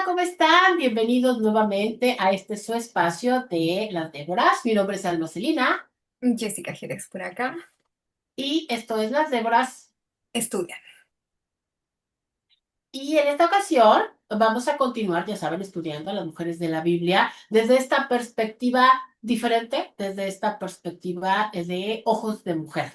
¿Cómo están? Bienvenidos nuevamente a este su espacio de las Déboras. Mi nombre es Alma Celina Jessica Jerez por acá. y esto es Las Déboras. Estudian. Y en esta ocasión vamos a continuar, ya saben, estudiando a las mujeres de la Biblia desde esta perspectiva diferente, desde esta perspectiva de ojos de mujer.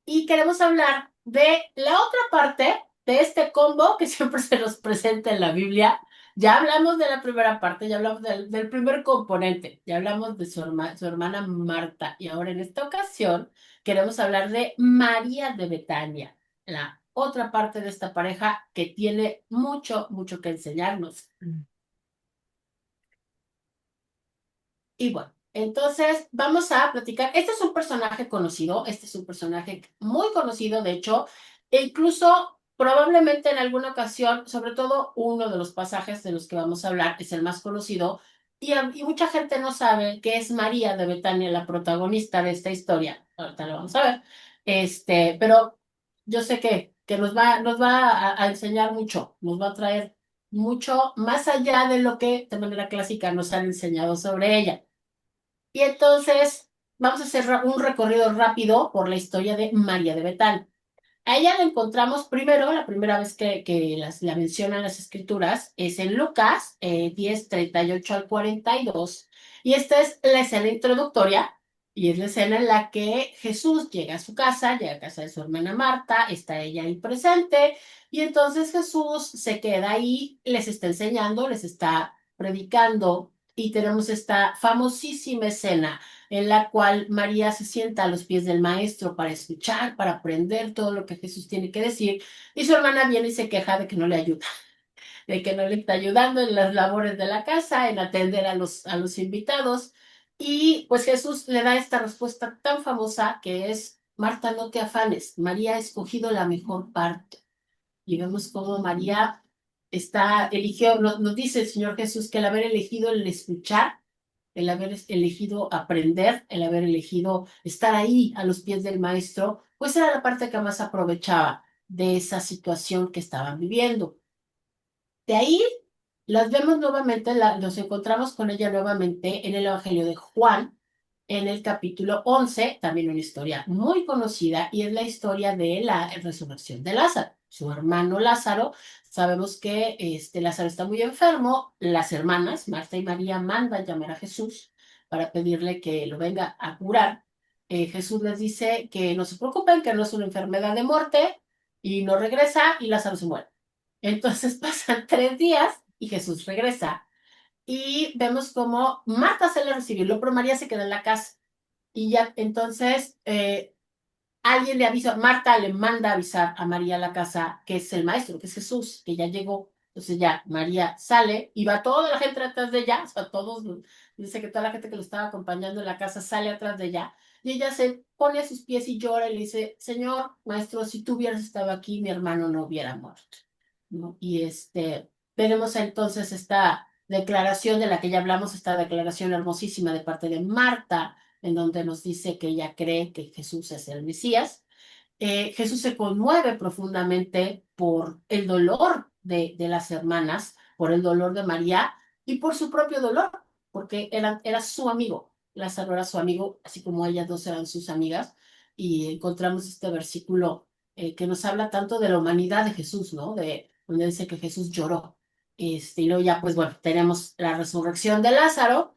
Y queremos hablar de la otra parte de este combo que siempre se nos presenta en la Biblia. Ya hablamos de la primera parte, ya hablamos del primer componente, ya hablamos de su hermana Marta. Y ahora en esta ocasión queremos hablar de María de Betania, la otra parte de esta pareja que tiene mucho, mucho que enseñarnos. Y bueno, entonces vamos a platicar. Este es un personaje conocido, este es un personaje muy conocido, de hecho, e incluso probablemente en alguna ocasión, sobre todo uno de los pasajes de los que vamos a hablar es el más conocido, y mucha gente no sabe que es María de Betania la protagonista de esta historia. Ahorita lo vamos a ver. Pero yo sé que nos va a enseñar mucho, nos va a traer mucho más allá de lo que de manera clásica nos han enseñado sobre ella. Y entonces vamos a hacer un recorrido rápido por la historia de María de Betania. A ella la encontramos primero, la primera vez que la mencionan las escrituras, es en Lucas 10, 38 al 42. Y esta es la escena introductoria, y es la escena en la que Jesús llega a su casa, llega a casa de su hermana Marta, está ella ahí presente, y entonces Jesús se queda ahí, les está enseñando, les está predicando, y tenemos esta famosísima escena en la cual María se sienta a los pies del maestro para escuchar, para aprender todo lo que Jesús tiene que decir, y su hermana viene y se queja de que no le ayuda, de que no le está ayudando en las labores de la casa, en atender a los invitados, y pues Jesús le da esta respuesta tan famosa que es, Marta, no te afanes, María ha escogido la mejor parte. Y vemos cómo María eligió, nos dice el Señor Jesús que el haber elegido el escuchar, el haber elegido aprender, el haber elegido estar ahí a los pies del maestro, pues era la parte que más aprovechaba de esa situación que estaban viviendo. De ahí las vemos nuevamente, nos encontramos con ella nuevamente en el Evangelio de Juan, en el capítulo 11, también una historia muy conocida, y es la historia de la resurrección de Lázaro. Su hermano Lázaro, sabemos que Lázaro está muy enfermo, las hermanas, Marta y María, mandan llamar a Jesús para pedirle que lo venga a curar. Jesús les dice que no se preocupen, que no es una enfermedad de muerte, y no regresa, y Lázaro se muere. Entonces pasan 3 días y Jesús regresa. Y vemos cómo Marta sale a recibirlo, pero María se queda en la casa. Y ya entonces alguien le avisa, Marta le manda a avisar a María a la casa que es el maestro, que es Jesús, que ya llegó. Entonces ya María sale y va toda la gente atrás de ella, o sea, todos, dice que toda la gente que lo estaba acompañando en la casa sale atrás de ella. Y ella se pone a sus pies y llora y le dice, Señor, maestro, si tú hubieras estado aquí, mi hermano no hubiera muerto. ¿No? Y tenemos entonces esta declaración de la que ya hablamos, esta declaración hermosísima de parte de Marta, en donde nos dice que ella cree que Jesús es el Mesías. Jesús se conmueve profundamente por el dolor de las hermanas, por el dolor de María y por su propio dolor, porque era su amigo. Lázaro era su amigo, así como ellas dos eran sus amigas. Y encontramos este versículo que nos habla tanto de la humanidad de Jesús, ¿no? Donde dice que Jesús lloró. Y luego ya, pues bueno, tenemos la resurrección de Lázaro,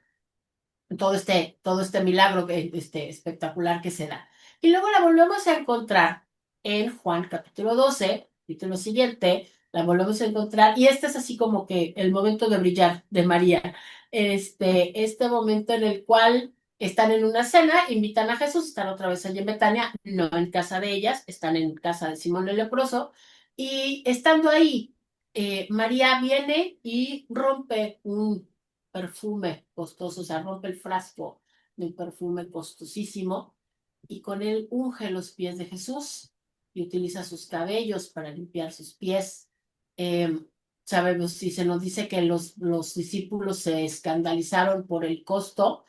todo este milagro espectacular que se da. Y luego la volvemos a encontrar en Juan capítulo 12, título siguiente, la volvemos a encontrar, y este es así como que el momento de brillar de María, este momento en el cual están en una cena, invitan a Jesús, están otra vez allí en Betania, no en casa de ellas, están en casa de Simón el leproso, y estando ahí, María viene y rompe un perfume costoso, o sea, rompe el frasco de un perfume costosísimo y con él unge los pies de Jesús y utiliza sus cabellos para limpiar sus pies. Sabemos, si se nos dice que los discípulos se escandalizaron por el costo,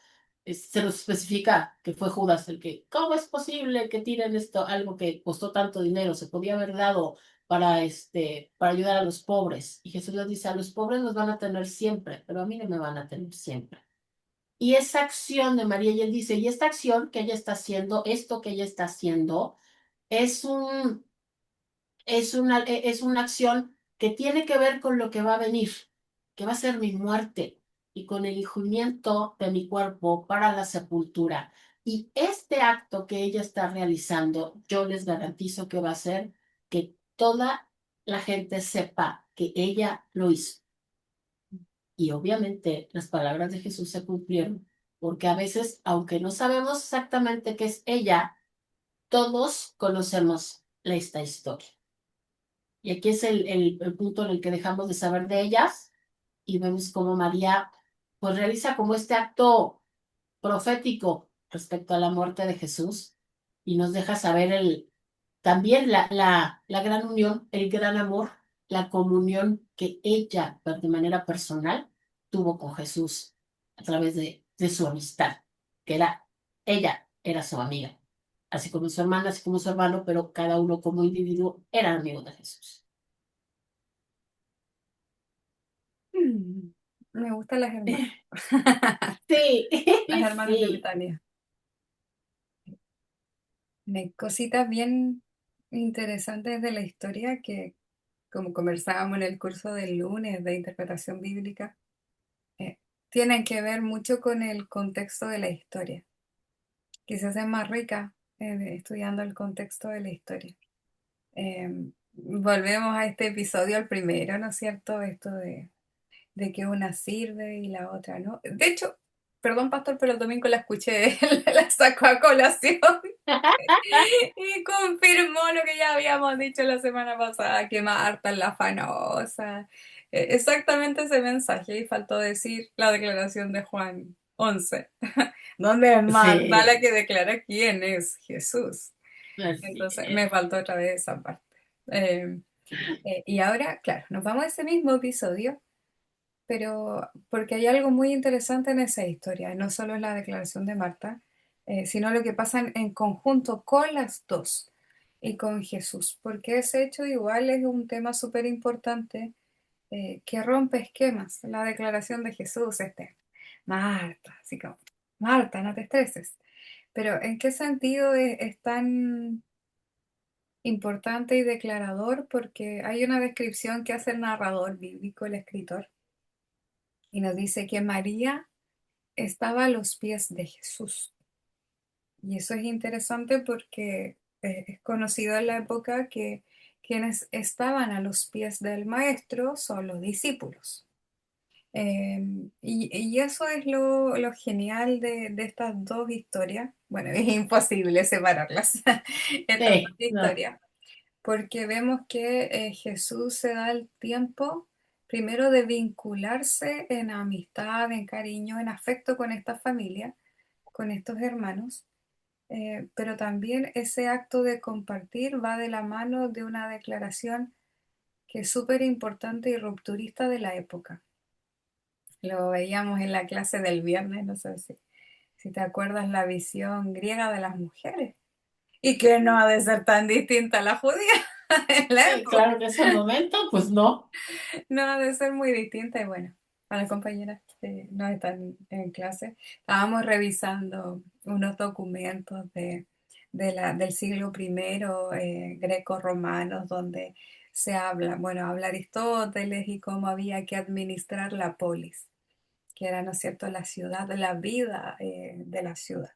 se nos especifica que fue Judas el que, ¿cómo es posible que tiren esto, algo que costó tanto dinero, se podía haber dado para ayudar a los pobres. Y Jesús les dice, a los pobres los van a tener siempre, pero a mí no me van a tener siempre. Y esa acción de María, y él dice, y esta acción que ella está haciendo, esto que ella está haciendo, es un, es una acción que tiene que ver con lo que va a venir, que va a ser mi muerte y con el hijamiento de mi cuerpo para la sepultura. Y este acto que ella está realizando, yo les garantizo que va a ser que toda la gente sepa que ella lo hizo. Y obviamente las palabras de Jesús se cumplieron, porque a veces, aunque no sabemos exactamente qué es ella, todos conocemos esta historia. Y aquí es el punto en el que dejamos de saber de ellas y vemos cómo María pues realiza como este acto profético respecto a la muerte de Jesús y nos deja saber también la gran unión, el gran amor, la comunión que ella de manera personal tuvo con Jesús a través de su amistad, que ella era su amiga, así como su hermana, así como su hermano, pero cada uno como individuo era amigo de Jesús. Me gustan las hermanas. Sí, Las hermanas de sí. Betania. Hay cositas bien interesantes de la historia que, como conversábamos en el curso del lunes de interpretación bíblica, eh, tienen que ver mucho con el contexto de la historia. Quizás es más rica estudiando el contexto de la historia. Volvemos a este episodio, al primero, ¿no es cierto? Esto de que una sirve y la otra no. De hecho, perdón, pastor, pero el domingo la escuché, la sacó a colación y confirmó lo que ya habíamos dicho la semana pasada, que Marta es la afanosa. Exactamente ese mensaje, y faltó decir la declaración de Juan 11, donde es Marta la Sí, que declara quién es Jesús. así Entonces es. me faltó otra vez esa parte. Eh, y ahora, claro, nos vamos a ese mismo episodio, pero porque hay algo muy interesante en esa historia, no solo es la declaración de Marta, sino lo que pasa en conjunto con las dos y con Jesús, porque ese hecho igual es un tema súper importante que rompe esquemas. La declaración de Jesús, Marta, así como, Marta, no te estreses. Pero ¿en qué sentido es tan importante y declarador? Porque hay una descripción que hace el narrador bíblico, el escritor, y nos dice que María estaba a los pies de Jesús. Y eso es interesante porque es conocido en la época que quienes estaban a los pies del maestro son los discípulos. Y eso es lo genial de estas dos historias. Bueno, es imposible separarlas, estas dos Sí, no. historias, porque vemos que Jesús se da el tiempo primero de vincularse en amistad, en cariño, en afecto con esta familia, con estos hermanos, pero también ese acto de compartir va de la mano de una declaración que es súper importante y rupturista de la época. Lo veíamos en la clase del viernes, no sé si te acuerdas, la visión griega de las mujeres, y que no ha de ser tan distinta a la judía en la época. Claro que ese momento, pues no. No ha de ser muy distinta. Y bueno, a las compañeras que no están en clase, estábamos revisando unos documentos del siglo primero, greco-romanos, donde se habla, bueno, habla Aristóteles y cómo había que administrar la polis, que era, ¿no es cierto?, la ciudad, la vida de la ciudad.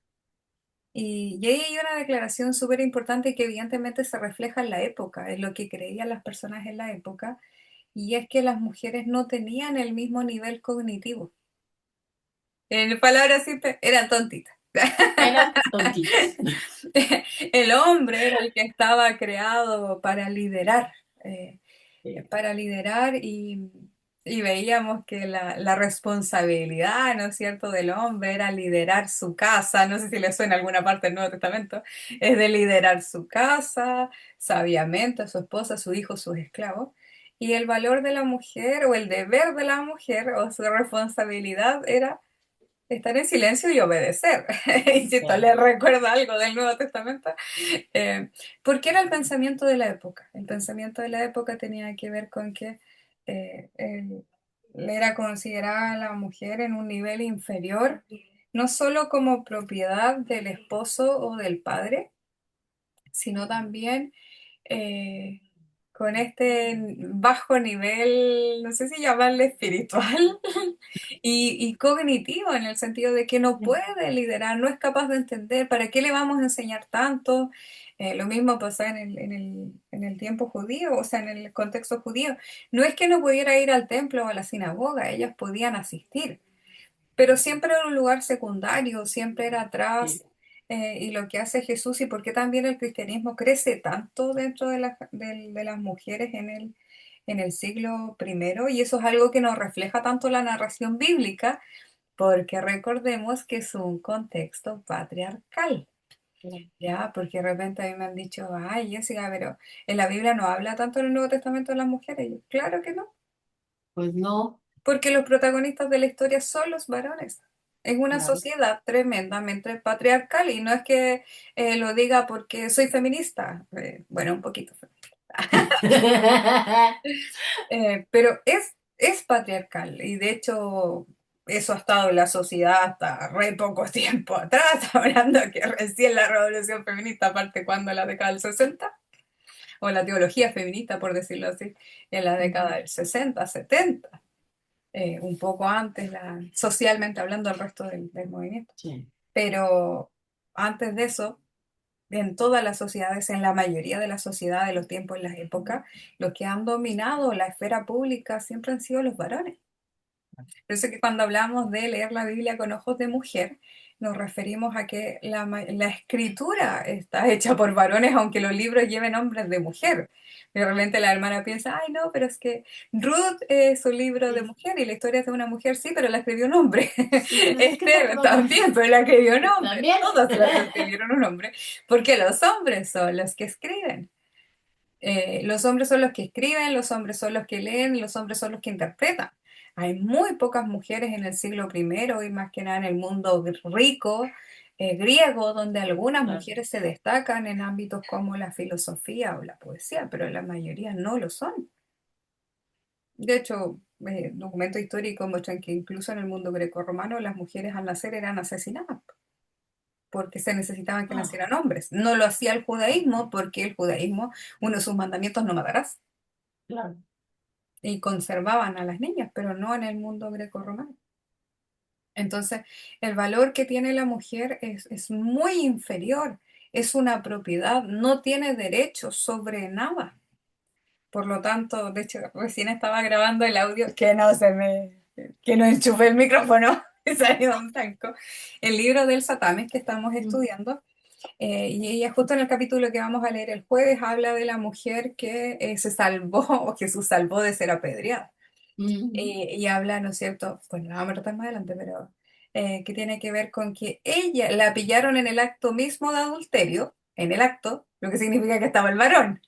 Y ahí hay una declaración súper importante que evidentemente se refleja en la época, en lo que creían las personas en la época, y es que las mujeres no tenían el mismo nivel cognitivo. En palabras simples, eran tontitas. Eran tontitas. El hombre era el que estaba creado eh, Sí, para liderar y veíamos que la responsabilidad, ¿no es cierto?, del hombre era liderar su casa. No sé si le suena alguna parte del Nuevo Testamento, es de liderar su casa sabiamente, a su esposa, a su hijo, sus esclavos. Y el valor de la mujer o el deber de la mujer o su responsabilidad era estar en silencio y obedecer. Insisto, Sí. les recuerda algo del Nuevo Testamento. Eh, porque era el pensamiento de la época. El pensamiento de la época tenía que ver con que era considerada a la mujer en un nivel inferior, no solo como propiedad del esposo o del padre, sino también eh, con este bajo nivel, no sé si llamarle espiritual y cognitivo, en el sentido de que no puede liderar, no es capaz de entender, ¿para qué le vamos a enseñar tanto? Lo mismo pasa en el tiempo judío, o sea, en el contexto judío. No es que no pudiera ir al templo o a la sinagoga, ellas podían asistir, pero siempre era un lugar secundario, siempre era Sí. atrás. Y lo que hace Jesús y por qué también el cristianismo crece tanto dentro de las mujeres en el siglo primero, y eso es algo que nos refleja tanto la narración bíblica, porque recordemos que es un contexto patriarcal, ¿ya? Porque de repente a mí me han dicho, ay, Jessica, pero en la Biblia no habla tanto en el Nuevo Testamento de las mujeres. Y yo, claro que no, Pues no, porque los protagonistas de la historia son los varones. Es una claro. sociedad tremendamente patriarcal y no es que lo diga porque soy feminista, bueno, un poquito, pero es patriarcal y de hecho eso ha estado en la sociedad hasta re poco tiempo atrás, hablando que recién la revolución feminista parte cuando en la década del 60, o la teología feminista, por decirlo así, en la década del 60, 70. Un poco antes, socialmente hablando, el resto del movimiento. Sí. Pero antes de eso, en todas las sociedades, en la mayoría de las sociedades de los tiempos, en las épocas, los que han dominado la esfera pública siempre han sido los varones. Por eso que cuando hablamos de leer la Biblia con ojos de mujer, nos referimos a que la escritura está hecha por varones, aunque los libros lleven nombres de mujer. De repente la hermana piensa, ay no, pero es que Ruth es un libro de Sí, mujer y la historia es de una mujer, sí, pero la escribió un hombre. sí, pero está escrita por Esther hombre. también, pero la escribió un hombre. También. Todas las escribieron un hombre, porque los hombres son los que escriben. Los hombres son los que escriben, los hombres son los que leen, los hombres son los que interpretan. Hay muy pocas mujeres en el siglo primero y más que nada en el mundo rico, griego, donde algunas Claro. mujeres se destacan en ámbitos como la filosofía o la poesía, pero la mayoría no lo son. De hecho, documentos históricos muestran que incluso en el mundo grecorromano las mujeres al nacer eran asesinadas porque se necesitaban que Ah, nacieran hombres. No lo hacía el judaísmo porque el judaísmo, uno de sus mandamientos, no matarás. claro. Y conservaban a las niñas, pero no en el mundo grecorromano. Entonces, el valor que tiene la mujer es muy inferior, es una propiedad, no tiene derechos sobre nada. Por lo tanto, de hecho, recién estaba grabando el audio, que no enchufé el micrófono, y salió un blanco. El libro del Satames que estamos Mm, estudiando, y ella justo en el capítulo que vamos a leer el jueves habla de la mujer que se salvó, o Jesús salvó de ser apedreada. Y habla, ¿no es cierto? Pues la vamos a tratar más adelante, pero que tiene que ver con que ella la pillaron en el acto mismo de adulterio, en el acto, lo que significa que estaba el varón.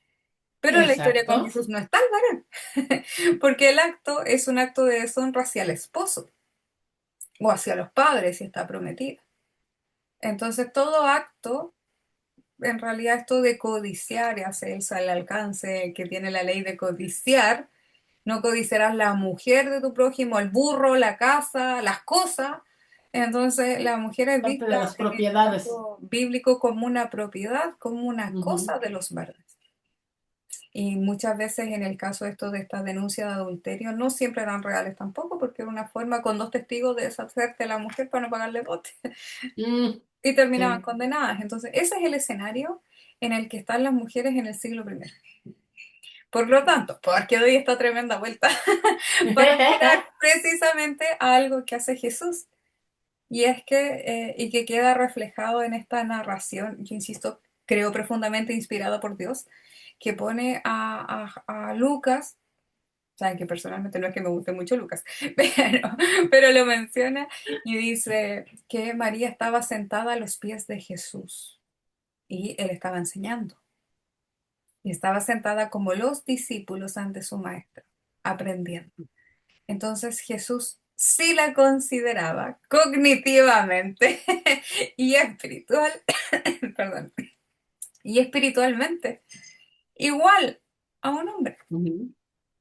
Pero en la historia con exacto. Jesús no está el varón, porque el acto es un acto de deshonra hacia el esposo o hacia los padres si está prometida. Entonces, todo acto, en realidad, esto de codiciar y hacerse al alcance que tiene la ley de codiciar, no codiciarás la mujer de tu prójimo, el burro, la casa, las cosas. Entonces, la mujer es Parte de vista las en el propiedades. marco bíblico como una propiedad, como una Ujú. cosa de los varones. Y muchas veces en el caso esto de estas denuncias de adulterio no siempre eran reales tampoco, porque era una forma con dos testigos de deshacerte de la mujer para no pagarle bote Mm, y terminaban sí. condenadas. Entonces, ese es el escenario en el que están las mujeres en el siglo primero. Por lo tanto, porque doy esta tremenda vuelta para llegar precisamente a algo que hace Jesús. Y es y que queda reflejado en esta narración, yo insisto, creo profundamente inspirada por Dios, que pone a Lucas, saben que personalmente no es que me guste mucho Lucas, pero lo menciona y dice que María estaba sentada a los pies de Jesús y él estaba enseñando. Y estaba sentada como los discípulos ante su maestro, aprendiendo. Entonces Jesús sí la consideraba cognitivamente y espiritual, perdón, y espiritualmente igual a un hombre. Ujú.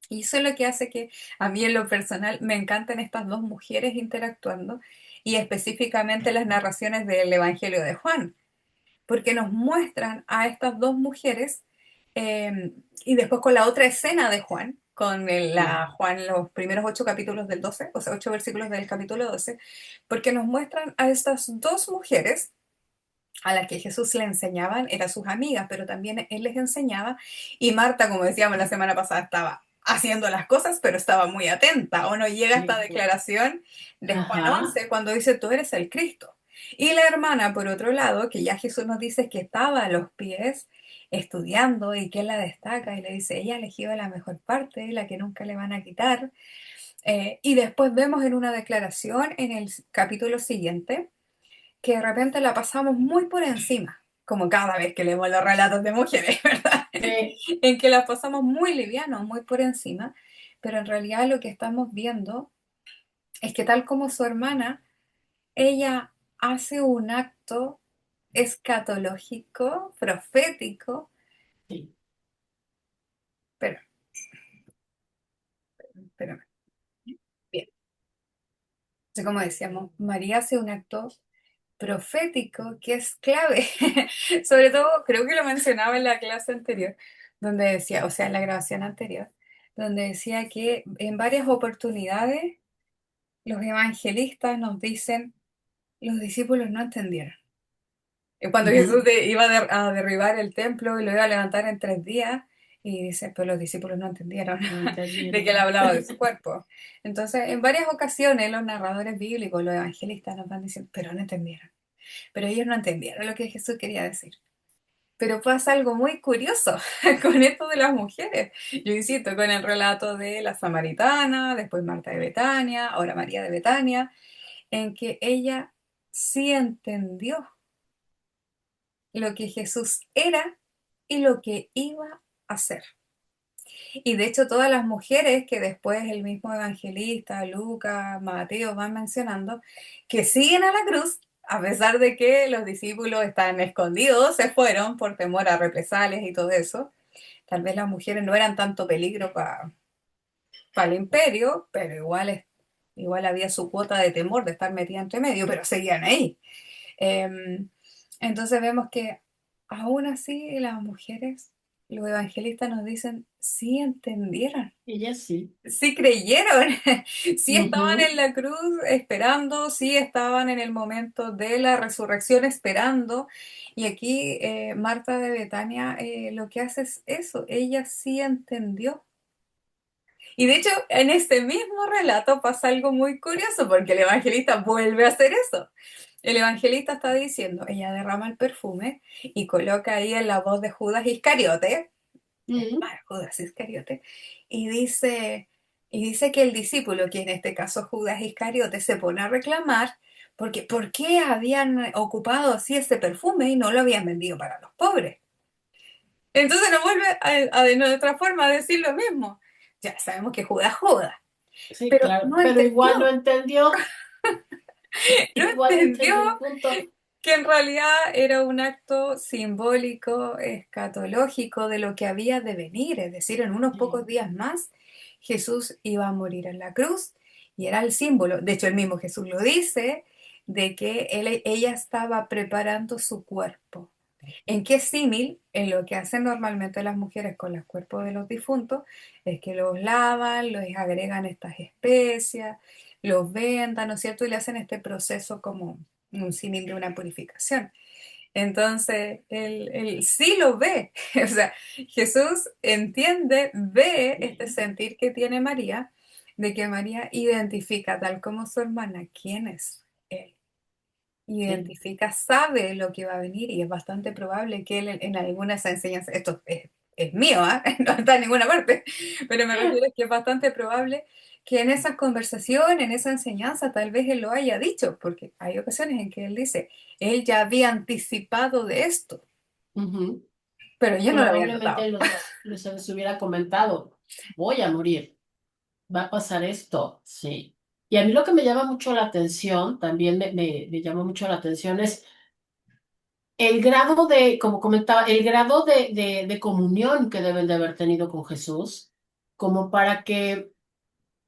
Y eso es lo que hace que a mí en lo personal me encantan estas dos mujeres interactuando y específicamente las narraciones del Evangelio de Juan, porque nos muestran a estas dos mujeres eh, y después con la otra escena de Juan, con Sí. Juan, los primeros 8 capítulos del 12, o sea, 8 versículos del capítulo 12, porque nos muestran a estas dos mujeres a las que Jesús le enseñaban, eran sus amigas, pero también él les enseñaba, y Marta, como decíamos la semana pasada, estaba haciendo las cosas, pero estaba muy atenta, o no llega esta Sí. declaración de Juan Ajá. 11 cuando dice, tú eres el Cristo. Y la hermana, por otro lado, que ya Jesús nos dice que estaba a los pies estudiando y que él la destaca y le dice, ella ha elegido la mejor parte, la que nunca le van a quitar. Y después vemos en una declaración en el capítulo siguiente, que de repente la pasamos muy por encima, como cada vez que leemos los relatos de mujeres, ¿verdad? Sí. En que las pasamos muy livianos, muy por encima, pero en realidad lo que estamos viendo es que tal como su hermana, ella hace un acto escatológico, profético, Sí. pero, pero bien, entonces, como decíamos, María hace un acto profético que es clave. Sobre todo, creo que lo mencionaba en la clase anterior, donde decía, o sea, en la grabación anterior, donde decía que en varias oportunidades los evangelistas nos dicen, los discípulos no entendieron. Y cuando Jesús Ujú. iba a derribar el templo y lo iba a levantar en 3 días, y dice, pero los discípulos no entendieron No de que él entendieron. hablaba de su cuerpo. Entonces, en varias ocasiones los narradores bíblicos, los evangelistas nos van diciendo, pero no entendieron. Pero ellos no entendieron lo que Jesús quería decir. Pero pasa algo muy curioso con esto de las mujeres. Yo insisto, con el relato de la samaritana, después Marta de Betania, ahora María de Betania, en que ella sí entendió lo que Jesús era y lo que iba a hacer. Y de hecho todas las mujeres que después el mismo evangelista, Lucas, Mateo van mencionando, que siguen a la cruz, a pesar de que los discípulos están escondidos, se fueron por temor a represalias y todo eso. Tal vez las mujeres no eran tanto peligro para el imperio, pero igual había su cuota de temor de estar metida entre medio, pero seguían ahí. Em, entonces vemos que aún así las mujeres, los evangelistas nos dicen, sí entendieron, Ella sí. sí creyeron, sí estaban Ujú. en la cruz esperando, sí estaban en el momento de la resurrección esperando. Y aquí Marta de Betania lo que hace es eso, ella sí entendió. Y de hecho, en este mismo relato pasa algo muy curioso, porque el evangelista vuelve a hacer eso. El evangelista está diciendo, ella derrama el perfume y coloca ahí en la voz de Judas Iscariote, Mm. Judas Iscariote, y dice que el discípulo, que en este caso Judas Iscariote, se pone a reclamar porque ¿por qué habían ocupado así ese perfume y no lo habían vendido para los pobres? Entonces nos vuelve de otra forma a decir lo mismo. Ya sabemos que Judas Judas, Sí, pero claro. no Pero igual no entendió, entendió. no Igual no entendió entendió el punto. que en realidad era un acto simbólico, escatológico de lo que había de venir, es decir, en unos pocos Sí. días más Jesús iba a morir en la cruz y era el símbolo, de hecho el mismo Jesús lo dice, de que ella estaba preparando su cuerpo. ¿En qué símil? En lo que hacen normalmente las mujeres con los cuerpos de los difuntos, es que los lavan, les agregan estas especias, los vendan, ¿no es cierto? Y le hacen este proceso como un símil de una purificación. Entonces, él sí lo ve, o sea, Jesús entiende, ve este Sí. sentir que tiene María, de que María identifica, tal como su hermana, quién es él. Sí. Identifica, sabe lo que va a venir y es bastante probable que él en algunas enseñanzas, esto es mío, ¿ah? No está en ninguna parte, pero me refiero a que es bastante probable que en esas conversaciones, en esa enseñanza, tal vez él lo haya dicho, porque hay ocasiones en que él dice, él ya había anticipado de esto, Ujú. pero yo no lo había notado. Probablemente les hubiera comentado, voy a morir, va a pasar esto. Sí. Y a mí lo que me llama mucho la atención, también me llama mucho la atención es el grado de, como comentaba, el grado de comunión que deben de haber tenido con Jesús, como para que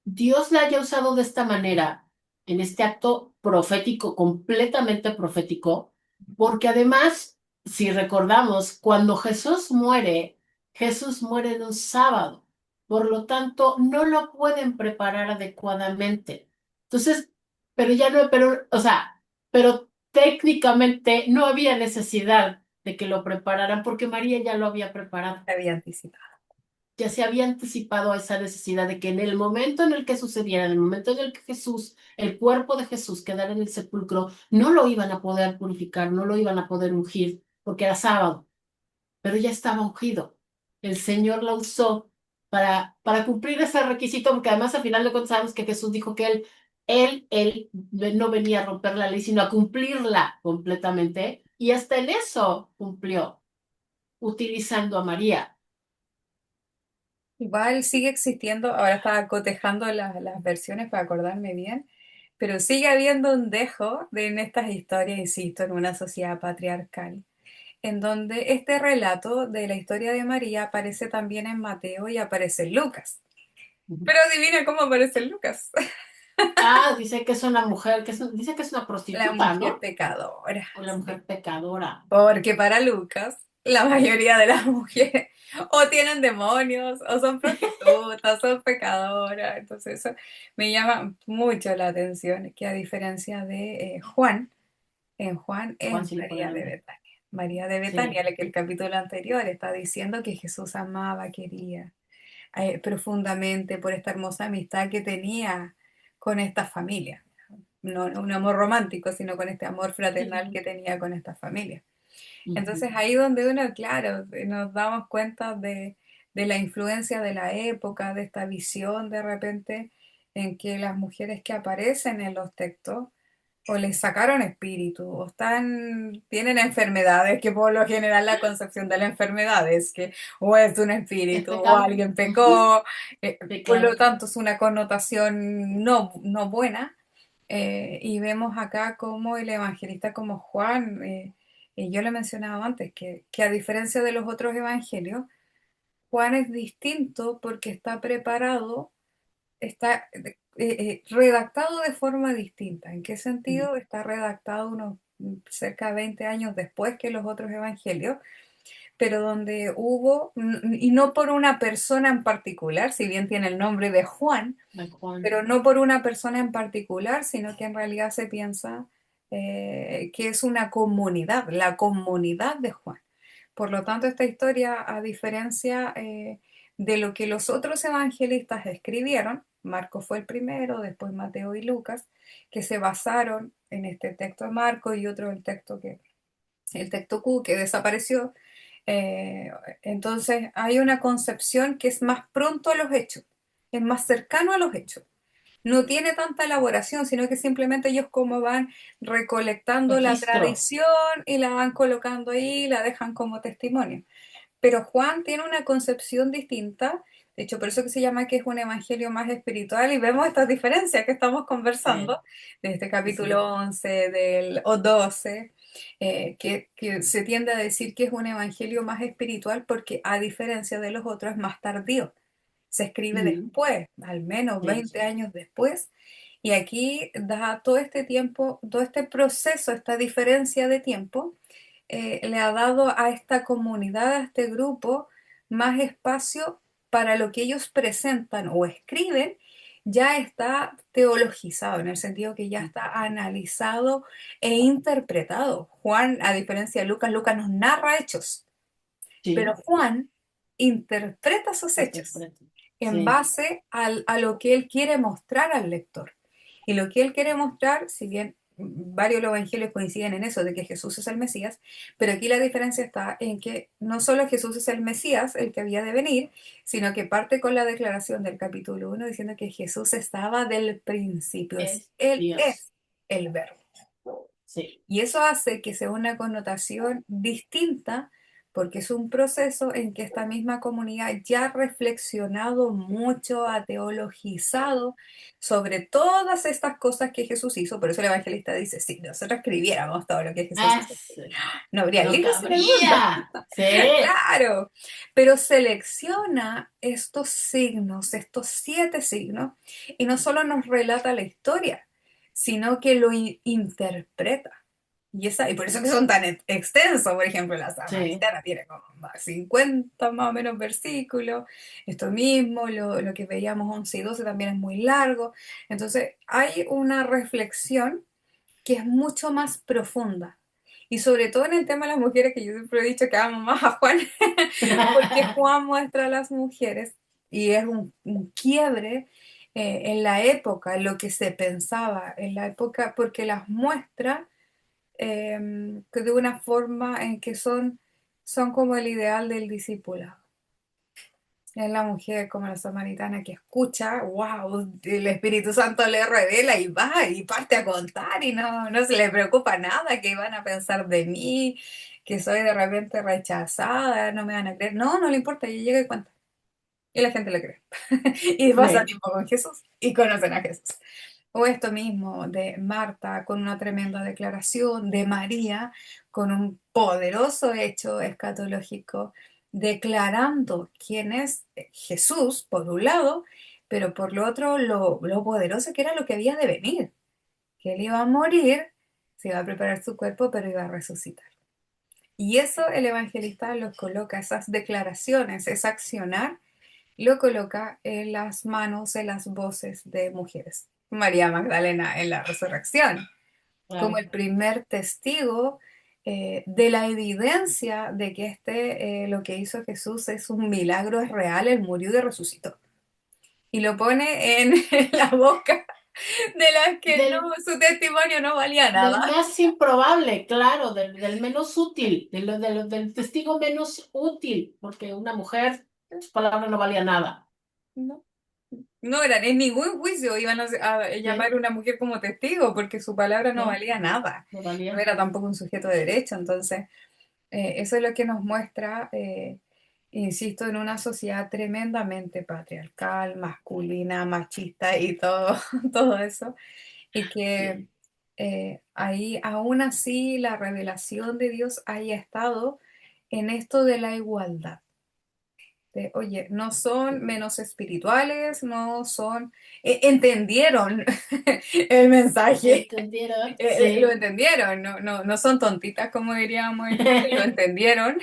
Dios la haya usado de esta manera, en este acto profético, completamente profético, porque además, si recordamos, cuando Jesús muere en un sábado, por lo tanto, no lo pueden preparar adecuadamente. Entonces, pero ya no, pero, o sea, pero técnicamente no había necesidad de que lo prepararan porque María ya lo había preparado, Se había anticipado. ya se había anticipado a esa necesidad de que en el momento en el que sucediera, en el momento en el que Jesús, el cuerpo de Jesús quedara en el sepulcro, no lo iban a poder purificar, no lo iban a poder ungir, porque era sábado, pero ya estaba ungido. El Señor lo usó para cumplir ese requisito, porque además al final de cuentas sabemos que Jesús dijo que él no venía a romper la ley, sino a cumplirla completamente, y hasta en eso cumplió, utilizando a María. Igual sigue existiendo, ahora estaba cotejando las versiones para acordarme bien, pero sigue habiendo un dejo en estas historias, insisto, en una sociedad patriarcal, en donde este relato de la historia de María aparece también en Mateo y aparece en Lucas. Pero adivina cómo aparece en Lucas. Ah, dice que es una mujer, dice que es una La prostituta, mujer ¿no? pecadora. O la Sí. mujer pecadora. Porque para Lucas, la mayoría de las mujeres o tienen demonios, o son prostitutas, son pecadoras. Entonces eso me llama mucho la atención, que a diferencia de Juan, en Juan es Juan sí le pone María de nombre. Betania. María de Betania, Sí. la que el capítulo anterior está diciendo que Jesús amaba, quería profundamente por esta hermosa amistad que tenía con esta familia. No un amor romántico, sino con este amor fraternal Sí. que tenía con esta familia. Ujú. Entonces ahí donde uno, claro, nos damos cuenta de la influencia de la época, de esta visión de repente en que las mujeres que aparecen en los textos o les sacaron espíritu o tienen enfermedades, que por lo general la concepción de la enfermedad es que o es un Es espíritu o pecado. alguien Ujú. pecó, Sí, por lo claro. tanto es una connotación no buena. Y vemos acá como el evangelista como Juan, y yo le mencionaba antes, que a diferencia de los otros evangelios, Juan es distinto porque está preparado, está redactado de forma distinta. ¿En qué Ujú. sentido? Está redactado unos cerca de 20 años después que los otros evangelios, pero donde hubo, y no por una persona en particular, si bien tiene el nombre de Juan, Ay, Juan. pero no por una persona en particular, sino que en realidad se piensa que es una comunidad, la comunidad de Juan. Por lo tanto, esta historia, a diferencia de lo que los otros evangelistas escribieron, Marco fue el primero, después Mateo y Lucas, que se basaron en este texto de Marco y otro el texto Q que desapareció. eh, entonces hay una concepción que es más pronto a los hechos, es más cercano a los hechos, no tiene tanta elaboración, sino que simplemente ellos como van recolectando la Registro. tradición y la van colocando ahí, la dejan como testimonio. Pero Juan tiene una concepción distinta, de hecho por eso que se llama que es un evangelio más espiritual y vemos estas diferencias que estamos Sí, conversando de este sí, sí. capítulo 11 o 12, que se tiende a decir que es un evangelio más espiritual porque a diferencia de los otros es más tardío, se escribe Ujú. después, al menos Sí, 20 años después, y aquí da todo este tiempo, todo este proceso, esta diferencia de tiempo, le ha dado a esta comunidad, a este grupo, más espacio para lo que ellos presentan o escriben, ya está teologizado, en el sentido que ya está analizado e interpretado. Juan, a diferencia de Lucas, Lucas nos narra hechos, pero sí. Juan interpreta esos hechos Interpreto. en Sí. base a lo que él quiere mostrar al lector. Y lo que él quiere mostrar, si bien varios de los evangelios coinciden en eso, de que Jesús es el Mesías, pero aquí la diferencia está en que no solo Jesús es el Mesías, el que había de venir, sino que parte con la declaración del capítulo 1 diciendo que Jesús estaba del principio, Es Él Dios. es el verbo. Sí. Y eso hace que sea una connotación distinta porque es un proceso en que esta misma comunidad ya ha reflexionado mucho, ha teologizado sobre todas estas cosas que Jesús hizo. Por eso el evangelista dice, si nosotros escribiéramos todo lo que Jesús Ah, hizo, sí. no habría No libros en el mundo. cabría. Sí. Claro, pero selecciona estos signos, estos 7 signos, y no solo nos relata la historia, sino que lo interpreta. Y por eso que son tan extensos, por ejemplo, la Sí. Samaritana tiene como más 50 más o menos versículos, esto mismo, lo que veíamos 11 y 12 también es muy largo, entonces hay una reflexión que es mucho más profunda. Y sobre todo en el tema de las mujeres, que yo siempre he dicho que amo más a Juan, porque Juan muestra a las mujeres y es un quiebre en la época, en lo que se pensaba en la época, porque las muestra de una forma en que son como el ideal del discipulado. Es la mujer como la samaritana que escucha, wow, el Espíritu Santo le revela y va y parte a contar y no se le preocupa nada, que van a pensar de mí, que soy de repente rechazada, no me van a creer. No, no le importa, ella llega y cuenta. Y la gente le cree. Y pasa Sí. tiempo con Jesús y conocen a Jesús. O esto mismo de Marta con una tremenda declaración, de María con un poderoso hecho escatológico, declarando quién es Jesús, por un lado, pero por lo otro lo poderoso que era lo que había de venir, que él iba a morir, se iba a preparar su cuerpo, pero iba a resucitar. Y eso el evangelista los coloca, esas declaraciones, ese accionar, lo coloca en las manos, en las voces de mujeres. María Magdalena en la resurrección, como Claro. el primer testigo de la evidencia de que lo que hizo Jesús es un milagro, es real, él murió y resucitó. Y lo pone en, en la boca de las que no, Del, su testimonio no valía del nada. más improbable, claro, del menos útil, del testigo menos útil, porque una mujer, su palabra no valía nada. No, no eran en ningún juicio iban a llamar Sí. a una mujer como testigo porque su palabra no No, valía nada. no No valía. era tampoco un sujeto de derecho. Entonces, eso es lo que nos muestra, insisto, en una sociedad tremendamente patriarcal, masculina, machista y todo, todo eso. Y que Sí. ahí aún así la revelación de Dios haya estado en esto de la igualdad. Oye, no son menos espirituales, no son, entendieron el mensaje, ¿Entendieron? lo Sí. entendieron, no son tontitas como diríamos en Chile, lo entendieron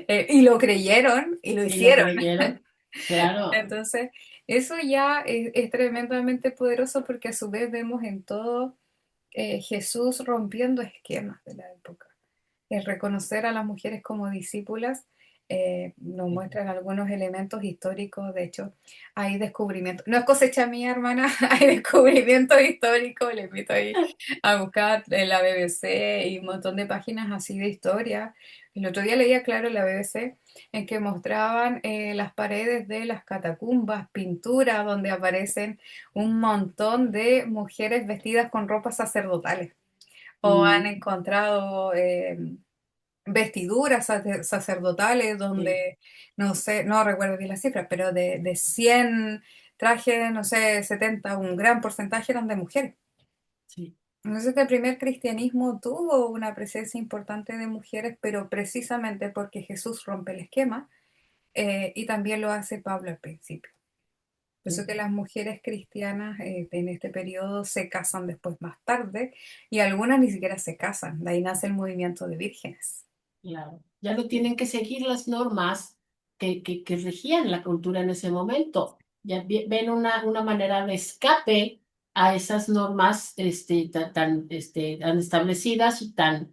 y lo creyeron y lo Y lo hicieron. creyeron. Claro. Entonces, eso ya es tremendamente poderoso porque a su vez vemos en todo Jesús rompiendo esquemas de la época. El reconocer a las mujeres como discípulas nos muestran algunos elementos históricos. De hecho, hay descubrimientos. No es cosecha mía, hermana, hay descubrimientos históricos. Le invito ahí a buscar en la BBC y un montón de páginas así de historia. El otro día leía, claro, en la BBC en que mostraban las paredes de las catacumbas, pinturas donde aparecen un montón de mujeres vestidas con ropas sacerdotales o han Mm, encontrado vestiduras sacerdotales sí, donde, no sé, no recuerdo bien las cifras, pero de 100 trajes, no sé, 70 un gran porcentaje eran de mujeres. sí. Entonces el primer cristianismo tuvo una presencia importante de mujeres, pero precisamente porque Jesús rompe el esquema y también lo hace Pablo al principio. Por eso Sí. que las mujeres cristianas en este periodo se casan después más tarde y algunas ni siquiera se casan. De ahí nace el movimiento de vírgenes. Claro, ya no tienen que seguir las normas que regían la cultura en ese momento. Ya ven una manera de escape a esas normas tan establecidas y tan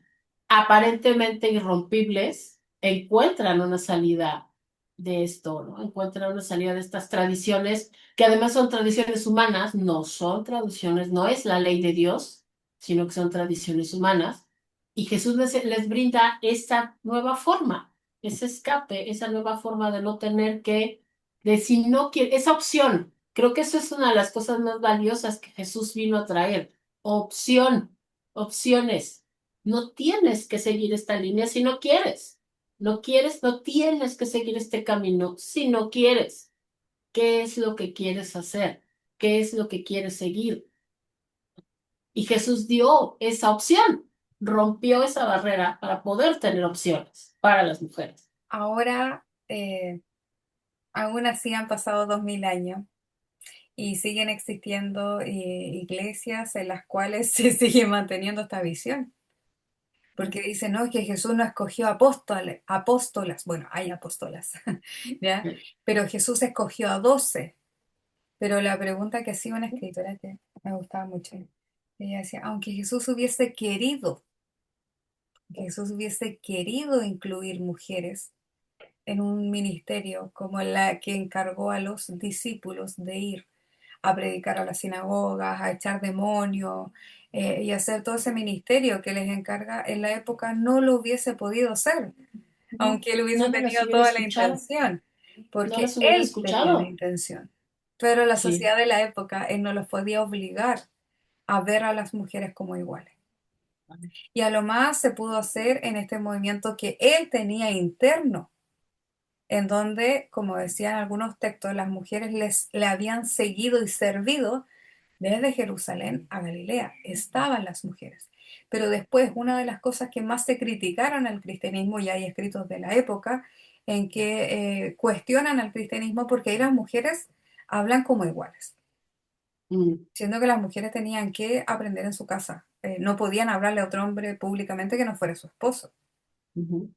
aparentemente irrompibles. Encuentran una salida de esto, ¿no? Encuentran una salida de estas tradiciones, que además son tradiciones humanas, no son tradiciones, no es la ley de Dios, sino que son tradiciones humanas y Jesús les brinda esa nueva forma, ese escape, esa nueva forma de no tener que, de si no quiere, esa opción. Creo que eso es una de las cosas más valiosas que Jesús vino a traer. Opción, opciones. No tienes que seguir esta línea si no quieres. No quieres, no tienes que seguir este camino si no quieres. ¿Qué es lo que quieres hacer? ¿Qué es lo que quieres seguir? Y Jesús dio esa opción, rompió esa barrera para poder tener opciones para las mujeres. Ahora, aún así han pasado 2000 años y siguen existiendo iglesias en las cuales se sigue manteniendo esta visión. Porque dicen, no, es que Jesús no escogió apóstolas, bueno, hay apóstolas, ¿ya? Pero Jesús escogió a 12. Pero la pregunta que hacía una escritora que me gustaba mucho, ella decía, aunque Jesús hubiese querido incluir mujeres en un ministerio como la que encargó a los discípulos de ir a predicar a las sinagogas, a echar demonios y hacer todo ese ministerio que les encarga en la época, no lo hubiese podido hacer, No, aunque él hubiese no me las tenido hubiera toda la escuchado, intención, no porque las hubiera él tenía la escuchado. intención. Pero la Sí. sociedad de la época, él no los podía obligar a ver a las mujeres como iguales. Y a lo más se pudo hacer en este movimiento que él tenía interno, en donde, como decían algunos textos, las mujeres le habían seguido y servido desde Jerusalén a Galilea. Estaban las mujeres. Pero después, una de las cosas que más se criticaron al cristianismo, y hay escritos de la época, en que cuestionan al cristianismo porque ahí las mujeres hablan como iguales, Mm, siendo que las mujeres tenían que aprender en su casa. No podían hablarle a otro hombre públicamente que no fuera su esposo. ujú.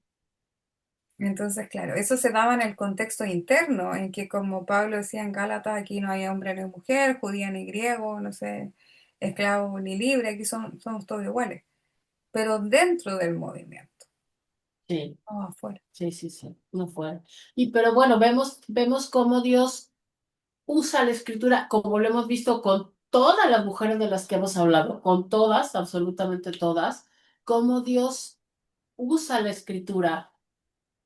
Entonces, claro, eso se daba en el contexto interno, en que como Pablo decía en Gálatas, aquí no hay hombre ni mujer, judía ni griego, no sé, esclavo ni libre, aquí somos todos iguales. Pero dentro del movimiento, Sí, no afuera. sí, sí, sí, no fue. Y pero bueno, vemos cómo Dios usa la escritura, como lo hemos visto con todas las mujeres de las que hemos hablado, con todas, absolutamente todas, cómo Dios usa la escritura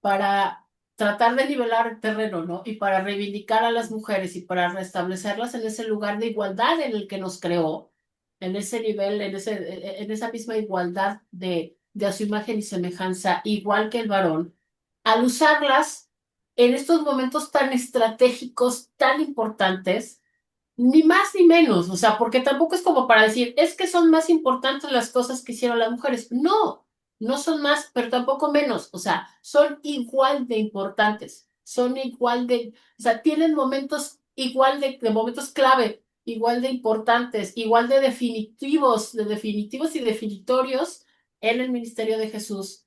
para tratar de nivelar el terreno, ¿no? Y para reivindicar a las mujeres y para restablecerlas en ese lugar de igualdad en el que nos creó, en ese nivel, en esa misma igualdad de a su imagen y semejanza, igual que el varón, al usarlas en estos momentos tan estratégicos, tan importantes ni más ni menos, o sea, porque tampoco es como para decir, es que son más importantes las cosas que hicieron las mujeres. No, no son más, pero tampoco menos, o sea, son igual de importantes, son igual de, o sea, tienen momentos igual de momentos clave, igual de importantes, igual de definitivos y definitorios en el ministerio de Jesús.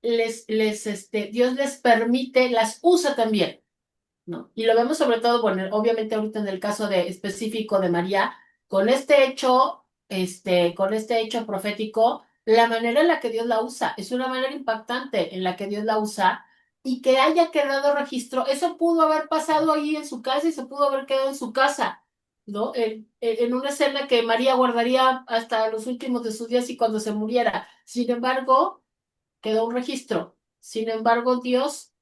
Dios les permite, las usa también. ¿No? Y lo vemos sobre todo, bueno, obviamente ahorita en el caso de específico de María, con este hecho profético, la manera en la que Dios la usa, es una manera impactante en la que Dios la usa y que haya quedado registro, eso pudo haber pasado ahí en su casa y se pudo haber quedado en su casa, ¿no? En una escena que María guardaría hasta los últimos de sus días y cuando se muriera. Sin embargo, quedó un registro. Sin embargo, Dios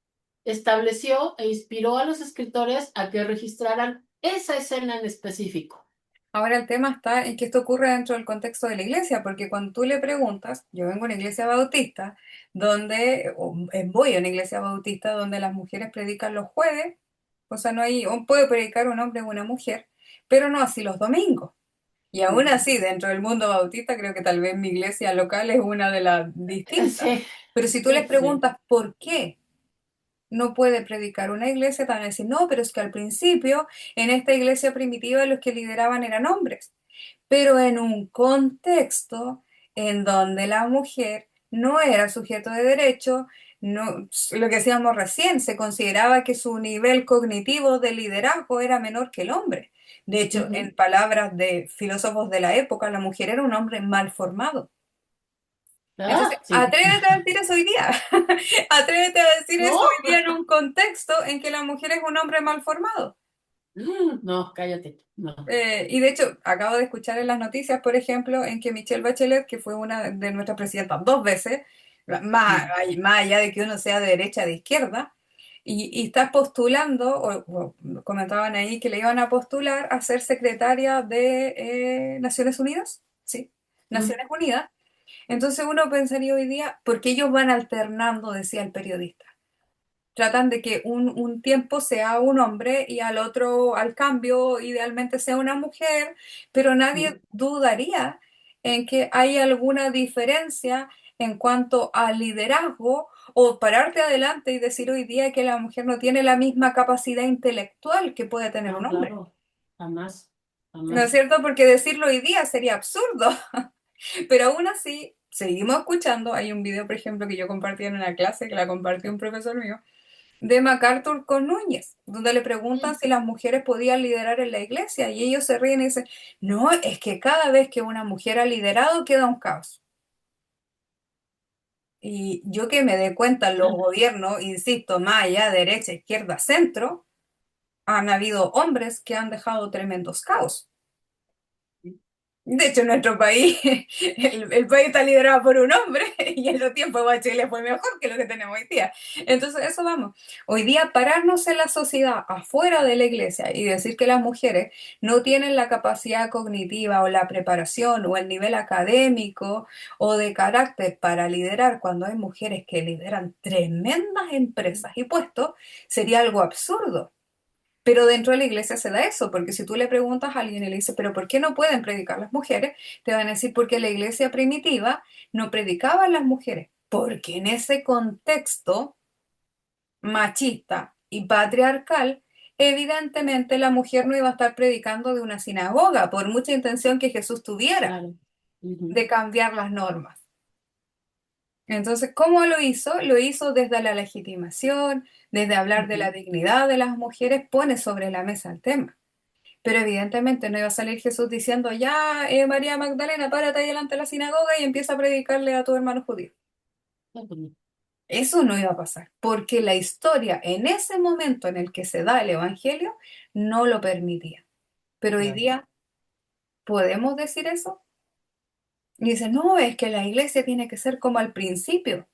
estableció e inspiró a los escritores a que registraran esa escena en específico. Ahora el tema está en que esto ocurre dentro del contexto de la iglesia, porque cuando tú le preguntas, yo vengo a una iglesia bautista, voy a una iglesia bautista donde las mujeres predican los jueves, o sea, no hay, puede predicar un hombre o una mujer, pero no así los domingos. Y aún así, dentro del mundo bautista, creo que tal vez mi iglesia local es una de las distintas. Sí, Pero si tú les sí, sí. preguntas por qué no puede predicar una iglesia, te van a decir, no, pero es que al principio en esta iglesia primitiva los que lideraban eran hombres, pero en un contexto en donde la mujer no era sujeto de derecho, no, lo que decíamos recién, se consideraba que su nivel cognitivo de liderazgo era menor que el hombre. De hecho, en Ujú. palabras de filósofos de la época, la mujer era un hombre mal formado. Entonces, Ah, sí. atrévete a decir eso hoy día. Atrévete a decir eso No, hoy día en un contexto en que la mujer es un hombre mal formado. no, cállate. No. Y de hecho, acabo de escuchar en las noticias, por ejemplo, en que Michelle Bachelet, que fue una de nuestras presidentas 2 veces, más allá de que uno sea de derecha o de izquierda, y está postulando, o comentaban ahí que le iban a postular a ser secretaria de Naciones Unidas, ¿sí? Mm, Naciones Unidas, Entonces uno pensaría hoy día, porque ellos van alternando, decía el periodista. Tratan de que un tiempo sea un hombre y al otro, al cambio, idealmente sea una mujer, pero nadie dudaría en que hay alguna diferencia en cuanto al liderazgo o pararte adelante y decir hoy día que la mujer no tiene la misma capacidad intelectual que puede tener un No, hombre. claro, jamás, ¿No es jamás. cierto? Porque decirlo hoy día sería absurdo. Pero aún así, seguimos escuchando. Hay un video, por ejemplo, que yo compartí en una clase, que la compartió un profesor mío, de MacArthur con Núñez, donde le preguntan Mm, si las mujeres podían liderar en la iglesia y ellos se ríen y dicen, no, es que cada vez que una mujer ha liderado queda un caos. Y yo que me dé cuenta, los gobiernos, insisto, más allá, derecha, izquierda, centro, han habido hombres que han dejado tremendos caos. De hecho, en nuestro país, el país está liderado por un hombre y en los tiempos de Bachelet fue mejor que lo que tenemos hoy día. Entonces, eso vamos. Hoy día, pararnos en la sociedad afuera de la iglesia y decir que las mujeres no tienen la capacidad cognitiva o la preparación o el nivel académico o de carácter para liderar cuando hay mujeres que lideran tremendas empresas y puestos, sería algo absurdo. Pero dentro de la iglesia se da eso, porque si tú le preguntas a alguien y le dices, pero ¿por qué no pueden predicar las mujeres? Te van a decir, porque la iglesia primitiva no predicaban las mujeres, porque en ese contexto machista y patriarcal, evidentemente la mujer no iba a estar predicando de una sinagoga, por mucha intención que Jesús tuviera claro. Ujú, de cambiar las normas. Entonces, ¿cómo lo hizo? Lo hizo desde la legitimación, desde hablar de la ujú. dignidad de las mujeres, pone sobre la mesa el tema. Pero evidentemente no iba a salir Jesús diciendo, ya, María Magdalena, párate ahí delante de la sinagoga y empieza a predicarle a tu hermano judío. Qué bonito. Eso no iba a pasar, porque la historia en ese momento en el que se da el Evangelio no lo permitía. Pero hoy Claro. día, ¿podemos decir eso? Y dicen, no, es que la iglesia tiene que ser como al principio.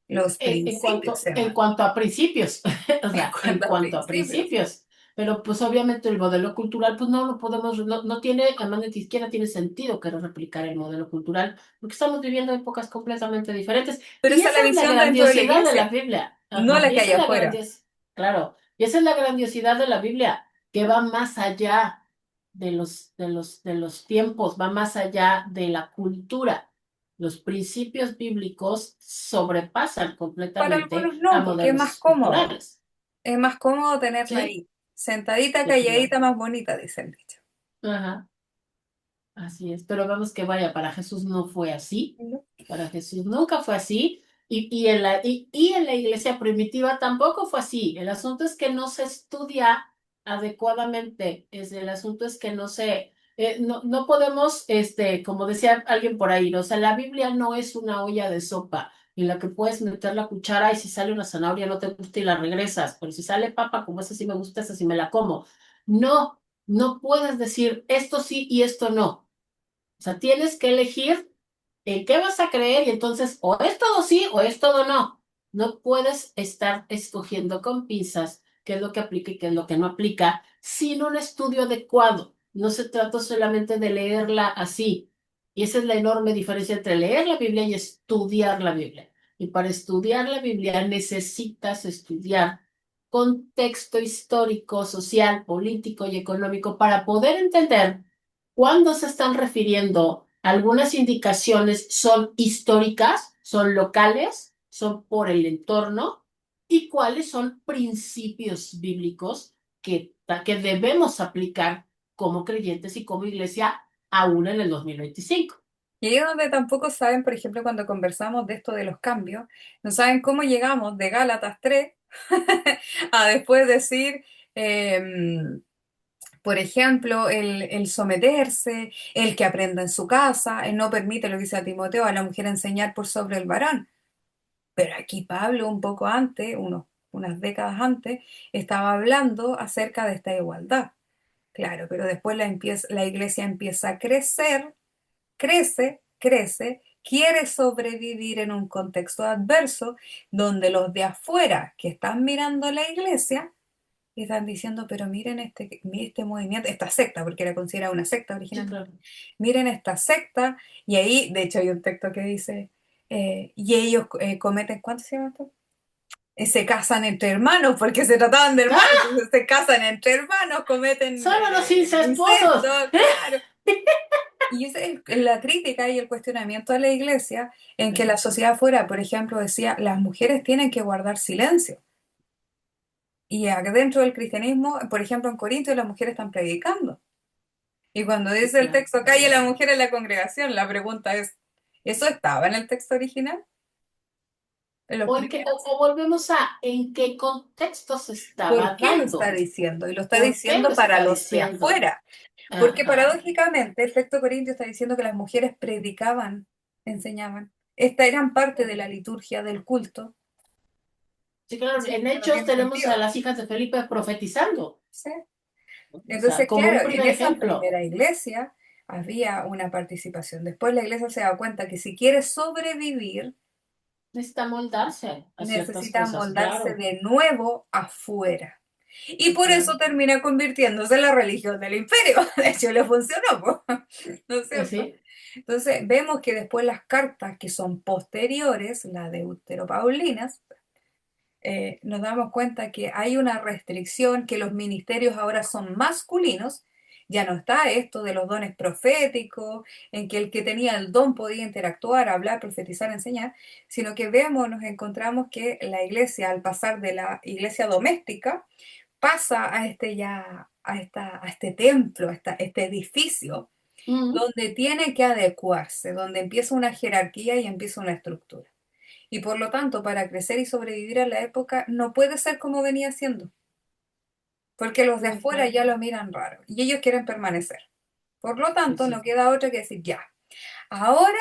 Los principios, En hermano, cuanto a principios, o en sea, en cuanto a cuanto a principios. principios, pero pues obviamente el modelo cultural, pues no lo podemos, no tiene, además ni siquiera tiene sentido querer replicar el modelo cultural, porque estamos viviendo épocas completamente diferentes, Pero y esa es esa la es la visión dentro de la grandiosidad de la iglesia, Biblia, no ajá, la y que hay esa es la afuera. grandiosidad, claro, y esa es la grandiosidad de la Biblia, que va más allá de los tiempos, va más allá de la cultura. Los principios bíblicos sobrepasan Para completamente algunos a no, porque modelos culturales. es más cómodo tenerla ¿Sí? ahí, sentadita, Sí, claro. calladita, más bonita, dice el dicho. Ajá, así es. Pero vamos que vaya, para Jesús no fue así. ¿No? Para Jesús nunca fue así. Y en la iglesia primitiva tampoco fue así. El asunto es que no se estudia adecuadamente. El asunto es que no podemos, como decía alguien por ahí, ¿no? O sea, la Biblia no es una olla de sopa en la que puedes meter la cuchara y si sale una zanahoria no te gusta y la regresas. Pero si sale papa, como esa sí me gusta, esa sí me la como. No, no puedes decir esto sí y esto no. O sea, tienes que elegir en qué vas a creer y entonces o es todo sí o es todo no. No puedes estar escogiendo con pinzas qué es lo que aplica y qué es lo que no aplica sin un estudio adecuado. No se trata solamente de leerla así. Y esa es la enorme diferencia entre leer la Biblia y estudiar la Biblia. Y para estudiar la Biblia necesitas estudiar contexto histórico, social, político y económico para poder entender cuándo se están refiriendo algunas indicaciones son históricas, son locales, son por el entorno y cuáles son principios bíblicos que debemos aplicar como creyentes y como iglesia aún en el 2025. Y ahí es donde tampoco saben, por ejemplo, cuando conversamos de esto de los cambios, no saben cómo llegamos de Gálatas 3 a después decir, por ejemplo, el someterse, el que aprenda en su casa, el no permite, lo que dice a Timoteo, a la mujer enseñar por sobre el varón. Pero aquí Pablo, un poco antes, unas décadas antes, estaba hablando acerca de esta igualdad. Claro, pero después la iglesia empieza a crecer, crece, quiere sobrevivir en un contexto adverso donde los de afuera que están mirando la iglesia y están diciendo, pero miren este movimiento, esta secta, porque era considerada una secta Sí, originalmente. claro. Miren esta secta, y ahí, de hecho, hay un texto que dice, y ellos cometen, ¿cuánto se llama esto? Se casan entre hermanos, porque se trataban de hermanos, ¡Ah! entonces se casan entre hermanos, cometen Solo los incesto, incestuosos. claro. Y esa es la crítica y el cuestionamiento a la iglesia en que la sociedad fuera, por ejemplo, decía, las mujeres tienen que guardar silencio. Y dentro del cristianismo, por ejemplo, en Corintios las mujeres están predicando. Y cuando Sí, dice el claro. texto, calle la mujer en la congregación, la pregunta es, ¿eso estaba en el texto original? En los primeros. O volvemos a en qué contexto se ¿Por estaba qué lo está dando. diciendo? Y lo está ¿Por qué lo diciendo para está los de diciendo? afuera. Porque Ajá. paradójicamente el texto corintio está diciendo que las mujeres predicaban, enseñaban. Esta eran parte de la liturgia del culto. Sí, claro, Sí, en que no Hechos tiene tenemos a sentido. las hijas de Felipe profetizando. Sí. O sea, Entonces, como claro, un en primer esa ejemplo. primera iglesia había una participación. Después la iglesia se da cuenta que si quiere sobrevivir, Necesita moldarse a ciertas necesita cosas, moldarse claro. de nuevo afuera. Y Sí, por claro. eso termina convirtiéndose en la religión del imperio. De hecho, le funcionó, po. ¿No es Pues cierto? sí. Entonces, vemos que después las cartas que son posteriores, las deuteropaulinas, nos damos cuenta que hay una restricción, que los ministerios ahora son masculinos. Ya no está esto de los dones proféticos, en que el que tenía el don podía interactuar, hablar, profetizar, enseñar, sino que vemos, nos encontramos que la iglesia, al pasar de la iglesia doméstica, pasa a a este templo, este edificio, Mm, donde tiene que adecuarse, donde empieza una jerarquía y empieza una estructura. Y por lo tanto, para crecer y sobrevivir a la época, no puede ser como venía siendo, porque los de afuera ok. ya lo miran raro y ellos quieren permanecer. Por lo Sí, tanto, no sí. queda otra que decir, ya, ahora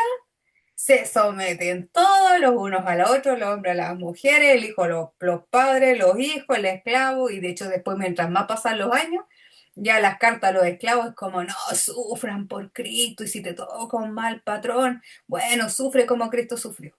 se someten todos los unos a los otros, los hombres a las mujeres, el hijo a los padres, los hijos, el esclavo, y de hecho después, mientras más pasan los años, ya las cartas a los esclavos es como, no, sufran por Cristo, y si te toca un mal patrón, bueno, sufre como Cristo sufrió.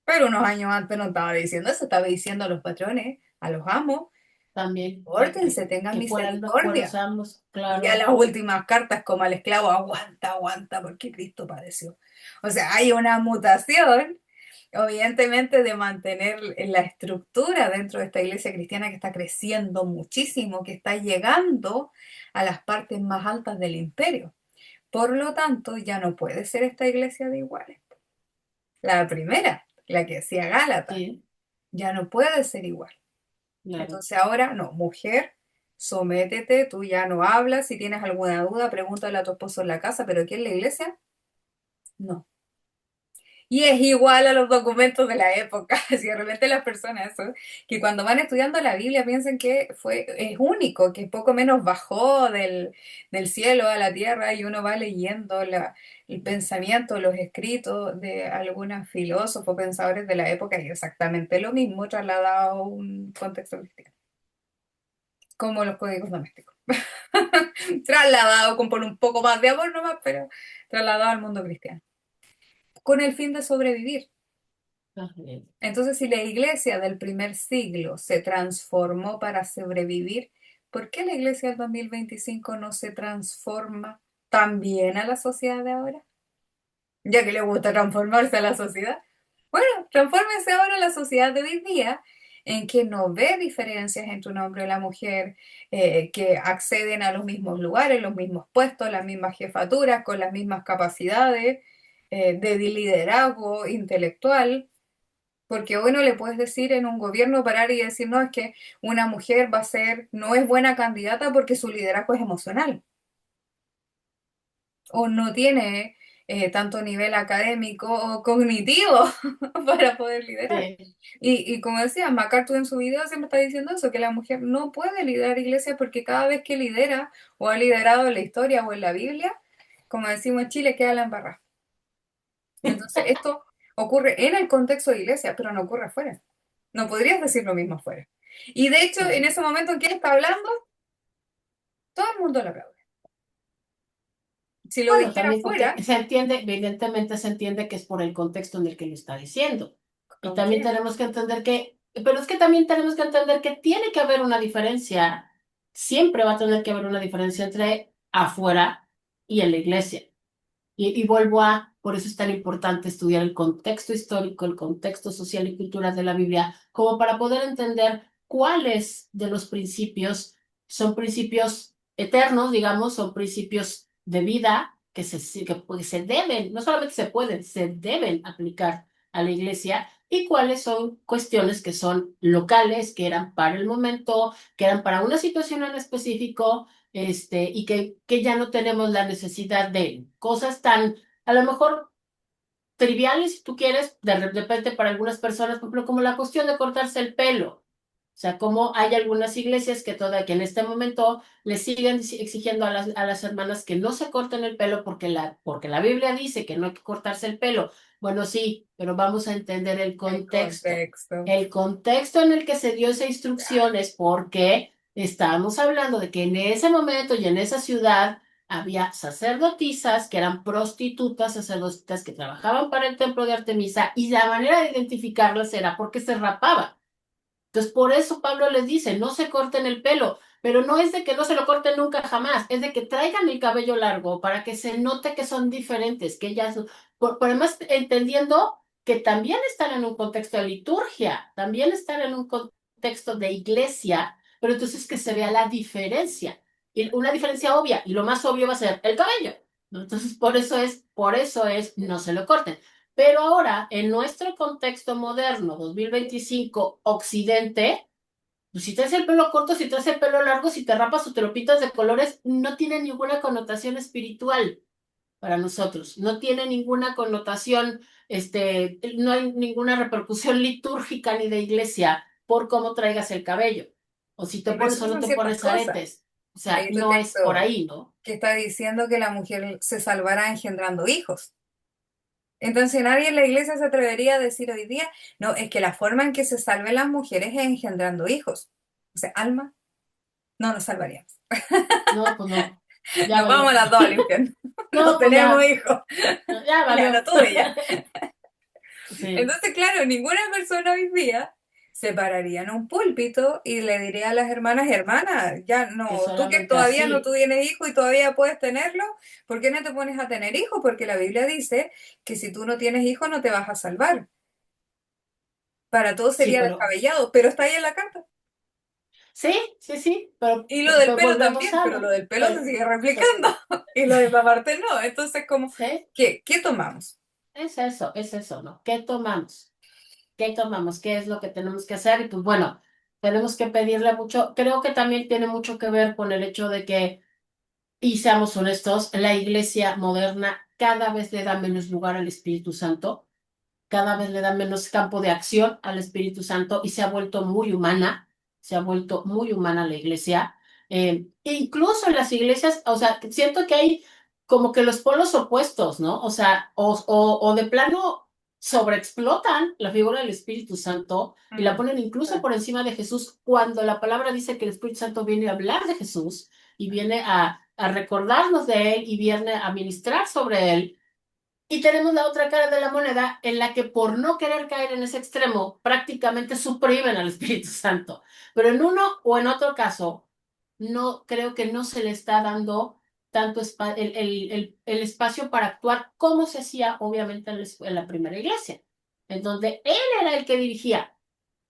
Pero unos años antes no estaba diciendo eso, estaba diciendo a los patrones, a los amos, También pórtense, tengan que fueran por los misericordia. amos, Y ya claro. las últimas cartas, como al esclavo, aguanta, aguanta, porque Cristo padeció. O sea, hay una mutación, evidentemente, de mantener la estructura dentro de esta iglesia cristiana que está creciendo muchísimo, que está llegando a las partes más altas del imperio. Por lo tanto, ya no puede ser esta iglesia de iguales. La primera, la que hacía Gálatas, Sí, ya no puede ser igual. claro. Entonces ahora, no, mujer, sométete, tú ya no hablas, si tienes alguna duda, pregúntale a tu esposo en la casa, pero aquí en la iglesia, no. Y es igual a los documentos de la época. Si de repente las personas, eso, que cuando van estudiando la Biblia piensan que es único, que poco menos bajó del cielo a la tierra y uno va leyendo el pensamiento, los escritos de algunos filósofos, pensadores de la época y exactamente lo mismo trasladado a un contexto cristiano, como los códigos domésticos. Trasladado con por un poco más de amor nomás, pero trasladado al mundo cristiano, con el fin de sobrevivir. Ajá. Entonces, si la iglesia del primer siglo se transformó para sobrevivir, ¿por qué la iglesia del 2025 no se transforma también a la sociedad de ahora? Ya que le gusta transformarse a la sociedad. Bueno, transfórmese ahora a la sociedad de hoy día, en que no ve diferencias entre un hombre y la mujer, que acceden a los mismos lugares, los mismos puestos, las mismas jefaturas, con las mismas capacidades de liderazgo intelectual. Porque hoy no le puedes decir en un gobierno parar y decir, no, es que una mujer va a ser, no es buena candidata porque su liderazgo es emocional o no tiene tanto nivel académico o cognitivo para poder liderar. Sí, Y como decía, MacArthur en su video siempre está diciendo eso, que la mujer no puede liderar iglesias porque cada vez que lidera o ha liderado en la historia o en la Biblia, como decimos en Chile, queda la embarrada. Entonces, esto ocurre en el contexto de iglesia, pero no ocurre afuera. No podrías decir lo mismo afuera. Y de hecho, en claro. ese momento en que él está hablando, todo el mundo lo aplaude. Si lo Bueno, dijera también porque afuera, se entiende, evidentemente se entiende que es por el contexto en el que lo está diciendo. Y ¿con también quién? tenemos que entender que pero es que también tenemos que entender que tiene que haber una diferencia, siempre va a tener que haber una diferencia entre afuera y en la iglesia. Y vuelvo por eso es tan importante estudiar el contexto histórico, el contexto social y cultural de la Biblia, como para poder entender cuáles de los principios son principios eternos, digamos, son principios de vida que se deben, no solamente se pueden, se deben aplicar a la iglesia, y cuáles son cuestiones que son locales, que eran para el momento, que eran para una situación en específico, y que ya no tenemos la necesidad de cosas tan, a lo mejor triviales, si tú quieres, de repente para algunas personas, por ejemplo, como la cuestión de cortarse el pelo. O sea, como hay algunas iglesias que en este momento le siguen exigiendo a las hermanas que no se corten el pelo porque la Biblia dice que no hay que cortarse el pelo. Bueno, sí, pero vamos a entender el El contexto. contexto. El contexto en el que se dio esa instrucción es porque estábamos hablando de que en ese momento y en esa ciudad había sacerdotisas que eran prostitutas, sacerdotisas que trabajaban para el templo de Artemisa, y la manera de identificarlas era porque se rapaban. Entonces, por eso Pablo les dice, no se corten el pelo, pero no es de que no se lo corten nunca jamás, es de que traigan el cabello largo para que se note que son diferentes, que ellas, por además entendiendo que también están en un contexto de liturgia, también están en un contexto de iglesia, pero entonces que se vea la diferencia, y una diferencia obvia, y lo más obvio va a ser el cabello, ¿no? Entonces, por eso es, no se lo corten. Pero ahora, en nuestro contexto moderno, 2025, Occidente, pues si traes el pelo corto, si traes el pelo largo, si te rapas o te lo pintas de colores, no tiene ninguna connotación espiritual para nosotros. No tiene ninguna connotación, no hay ninguna repercusión litúrgica ni de iglesia por cómo traigas el cabello. O si te Pero pones eso o no son te ciertas pones cosas. aretes. O sea, Hay otro no es por texto ahí, ¿no? que está diciendo que la mujer se salvará engendrando hijos. Entonces nadie en la iglesia se atrevería a decir hoy día, no, es que la forma en que se salven las mujeres es engendrando hijos. O sea, Alma, no nos salvaríamos. No, pues no. Ya Nos vamos valió. las dos al infierno. No No, pues tenemos ya. hijos. Ya Ya, valió. lo tuve ya. Sí, Entonces, claro, ninguna persona hoy día se pararía en un púlpito y le diría a las hermanas, hermanas, ya que no, tú que solamente todavía no así. tienes hijo y todavía puedes tenerlo, ¿por qué no te pones a tener hijos? Porque la Biblia dice que si tú no tienes hijos no te vas a salvar. Para todos Sí, sería pero descabellado, pero está ahí en la carta. sí, sí, sí, Y lo del pero pelo volvemos también, a pero lo algo. del pelo se sigue replicando y lo de mamarte no. Entonces, como, Sí, ¿qué tomamos? es eso, ¿no? ¿Qué tomamos? ¿Qué tomamos? ¿Qué es lo que tenemos que hacer? Y pues bueno, tenemos que pedirle mucho. Creo que también tiene mucho que ver con el hecho de que, y seamos honestos, la iglesia moderna cada vez le da menos lugar al Espíritu Santo, cada vez le da menos campo de acción al Espíritu Santo y se ha vuelto muy humana la iglesia. E incluso en las iglesias, o sea, siento que hay como que los polos opuestos, ¿no? O sea, o de plano sobreexplotan la figura del Espíritu Santo y la Mm, ponen incluso sí. por encima de Jesús cuando la palabra dice que el Espíritu Santo viene a hablar de Jesús y viene a recordarnos de él y viene a ministrar sobre él. Y tenemos la otra cara de la moneda en la que por no querer caer en ese extremo prácticamente suprimen al Espíritu Santo. Pero en uno o en otro caso, no creo que no se le está dando tanto el espacio para actuar como se hacía obviamente en la primera iglesia, en donde él era el que dirigía,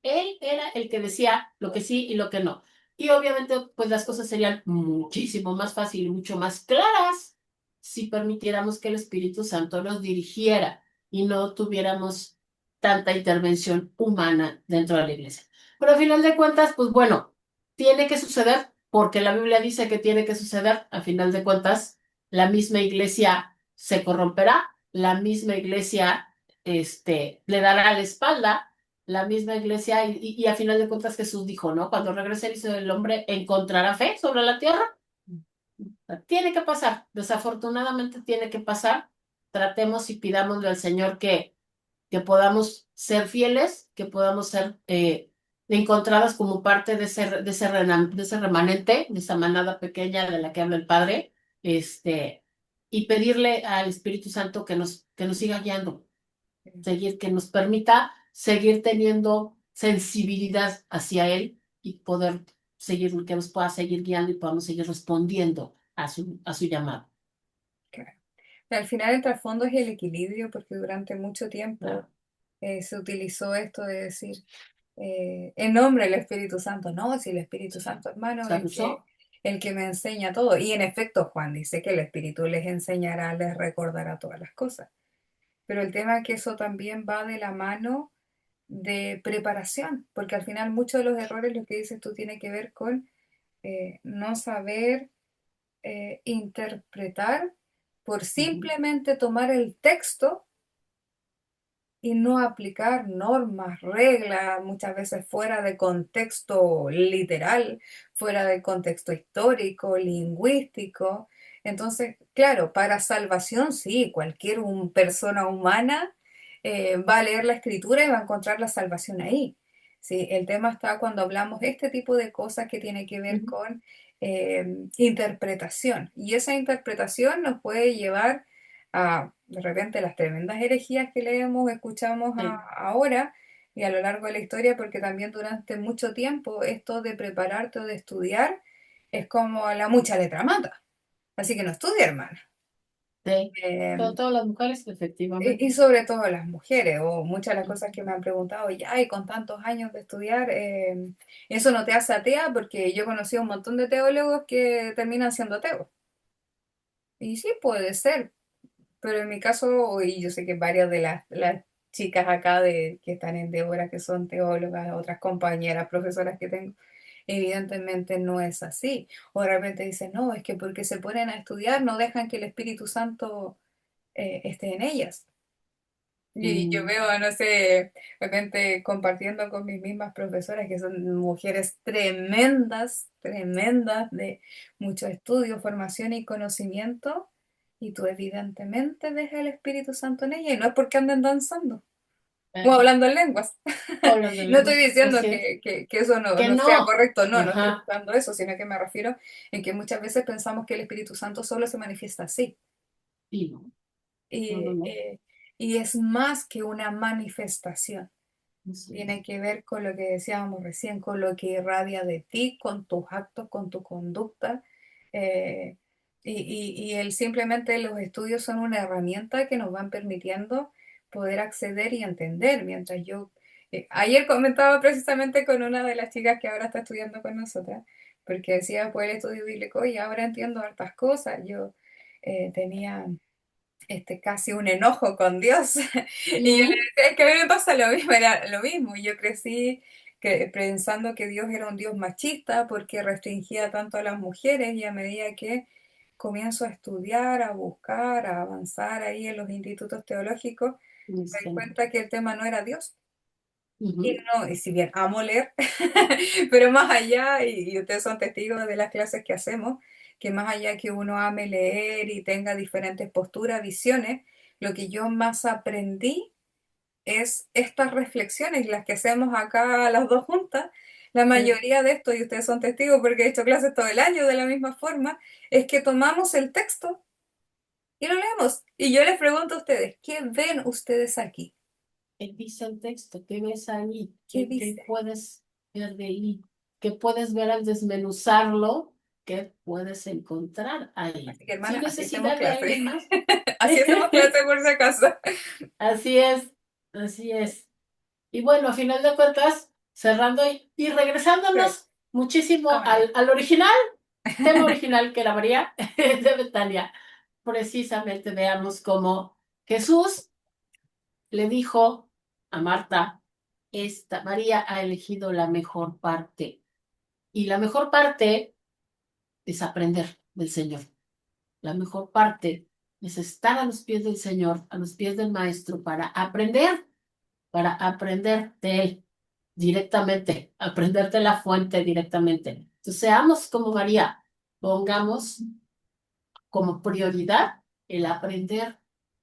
él era el que decía lo que sí y lo que no. Y obviamente, pues las cosas serían muchísimo más fáciles y mucho más claras si permitiéramos que el Espíritu Santo nos dirigiera y no tuviéramos tanta intervención humana dentro de la iglesia. Pero al final de cuentas, pues bueno, tiene que suceder porque la Biblia dice que tiene que suceder. Al final de cuentas, la misma iglesia se corromperá, la misma iglesia, le dará la espalda, la misma iglesia, y a final de cuentas Jesús dijo, ¿no? Cuando regrese el Hijo del Hombre, ¿encontrará fe sobre la tierra? Tiene que pasar, desafortunadamente tiene que pasar. Tratemos y pidámosle al Señor que podamos ser fieles, que podamos ser encontradas como parte de ese remanente, de esa manada pequeña de la que habla el Padre, y pedirle al Espíritu Santo que nos siga guiando, que nos permita seguir teniendo sensibilidad hacia Él y poder seguir, que nos pueda seguir guiando y podamos seguir respondiendo a su llamado. Claro. Al final el trasfondo es el equilibrio, porque durante mucho tiempo Claro. se utilizó esto de decir, en nombre del Espíritu Santo, no, si el Espíritu Sí. Santo, hermano, Se abusó. el que me enseña todo. Y en efecto, Juan dice que el Espíritu les enseñará, les recordará todas las cosas. Pero el tema es que eso también va de la mano de preparación, porque al final muchos de los errores, lo que dices tú, tiene que ver con no saber interpretar por Ujú. simplemente tomar el texto y no aplicar normas, reglas, muchas veces fuera de contexto literal, fuera de contexto histórico, lingüístico. Entonces, claro, para salvación sí, cualquier persona humana va a leer la escritura y va a encontrar la salvación ahí. Sí, el tema está cuando hablamos de este tipo de cosas que tiene que ver Ujú. con interpretación. Y esa interpretación nos puede llevar a de repente las tremendas herejías que leemos, escuchamos Sí. ahora y a lo largo de la historia, porque también durante mucho tiempo esto de prepararte o de estudiar es como la mucha letra mata. Así que no estudia, hermana. Sí. Eh, Todas las mujeres, y efectivamente. sobre todo las mujeres, o muchas de las cosas Ujú. que me han preguntado, ya, y con tantos años de estudiar, eso no te hace atea, porque yo conocí a un montón de teólogos que terminan siendo ateos. Y sí, puede ser, pero en mi caso, y yo sé que varias de las chicas acá que están en Débora, que son teólogas, otras compañeras, profesoras que tengo, evidentemente no es así. O de repente dicen, no, es que porque se ponen a estudiar no dejan que el Espíritu Santo esté en ellas. Y yo Mm. veo, no sé, de repente compartiendo con mis mismas profesoras, que son mujeres tremendas, tremendas, de mucho estudio, formación y conocimiento, y tú evidentemente ves el Espíritu Santo en ella, y no es porque anden danzando o Eh, hablando en lenguas. Hablando de No estoy lenguas, diciendo así es. que eso Que no sea no. correcto, no, no estoy Ajá. buscando eso, sino que me refiero en que muchas veces pensamos que el Espíritu Santo solo se manifiesta así. Y no. No, no, Y, no. eh, y es más que una manifestación. Así es. Tiene que ver con lo que decíamos recién, con lo que irradia de ti, con tus actos, con tu conducta. eh, y el simplemente los estudios son una herramienta que nos van permitiendo poder acceder y entender. Mientras yo, ayer comentaba precisamente con una de las chicas que ahora está estudiando con nosotras, porque decía, pues el estudio bíblico, y ahora entiendo hartas cosas. Yo tenía casi un enojo con Dios. Y yo le Ujú. decía, es que a mí me pasa lo mismo, era lo mismo. Yo crecí pensando que Dios era un Dios machista porque restringía tanto a las mujeres y a medida que comienzo a estudiar, a buscar, a avanzar ahí en los institutos teológicos, me di Este, cuenta que el tema no era Dios. Y ujú. no, y si bien amo leer, pero más allá, y ustedes son testigos de las clases que hacemos, que más allá que uno ame leer y tenga diferentes posturas, visiones, lo que yo más aprendí es estas reflexiones, las que hacemos acá las dos juntas. La Sí. mayoría de esto, y ustedes son testigos porque he hecho clases todo el año de la misma forma, es que tomamos el texto y lo leemos. Y yo les pregunto a ustedes, ¿qué ven ustedes aquí? ¿Qué dice el texto? ¿Qué ves ahí? ¿Qué ¿Qué dice? puedes ver de ahí? ¿Qué puedes ver al desmenuzarlo? ¿Qué puedes encontrar ahí? Así que Sin hermana, así hacemos necesidad de clase. alguien más. Así hacemos clase por si acaso. Así es, así es. Y bueno, a final de cuentas, cerrando y Sí, regresándonos muchísimo a María. al original, tema original que era María de Betania, precisamente veamos cómo Jesús le dijo a Marta, esta María ha elegido la mejor parte. Y la mejor parte es aprender del Señor. La mejor parte es estar a los pies del Señor, a los pies del Maestro, para aprender de Él directamente, aprender de la fuente directamente. Entonces, seamos como María, pongamos como prioridad el aprender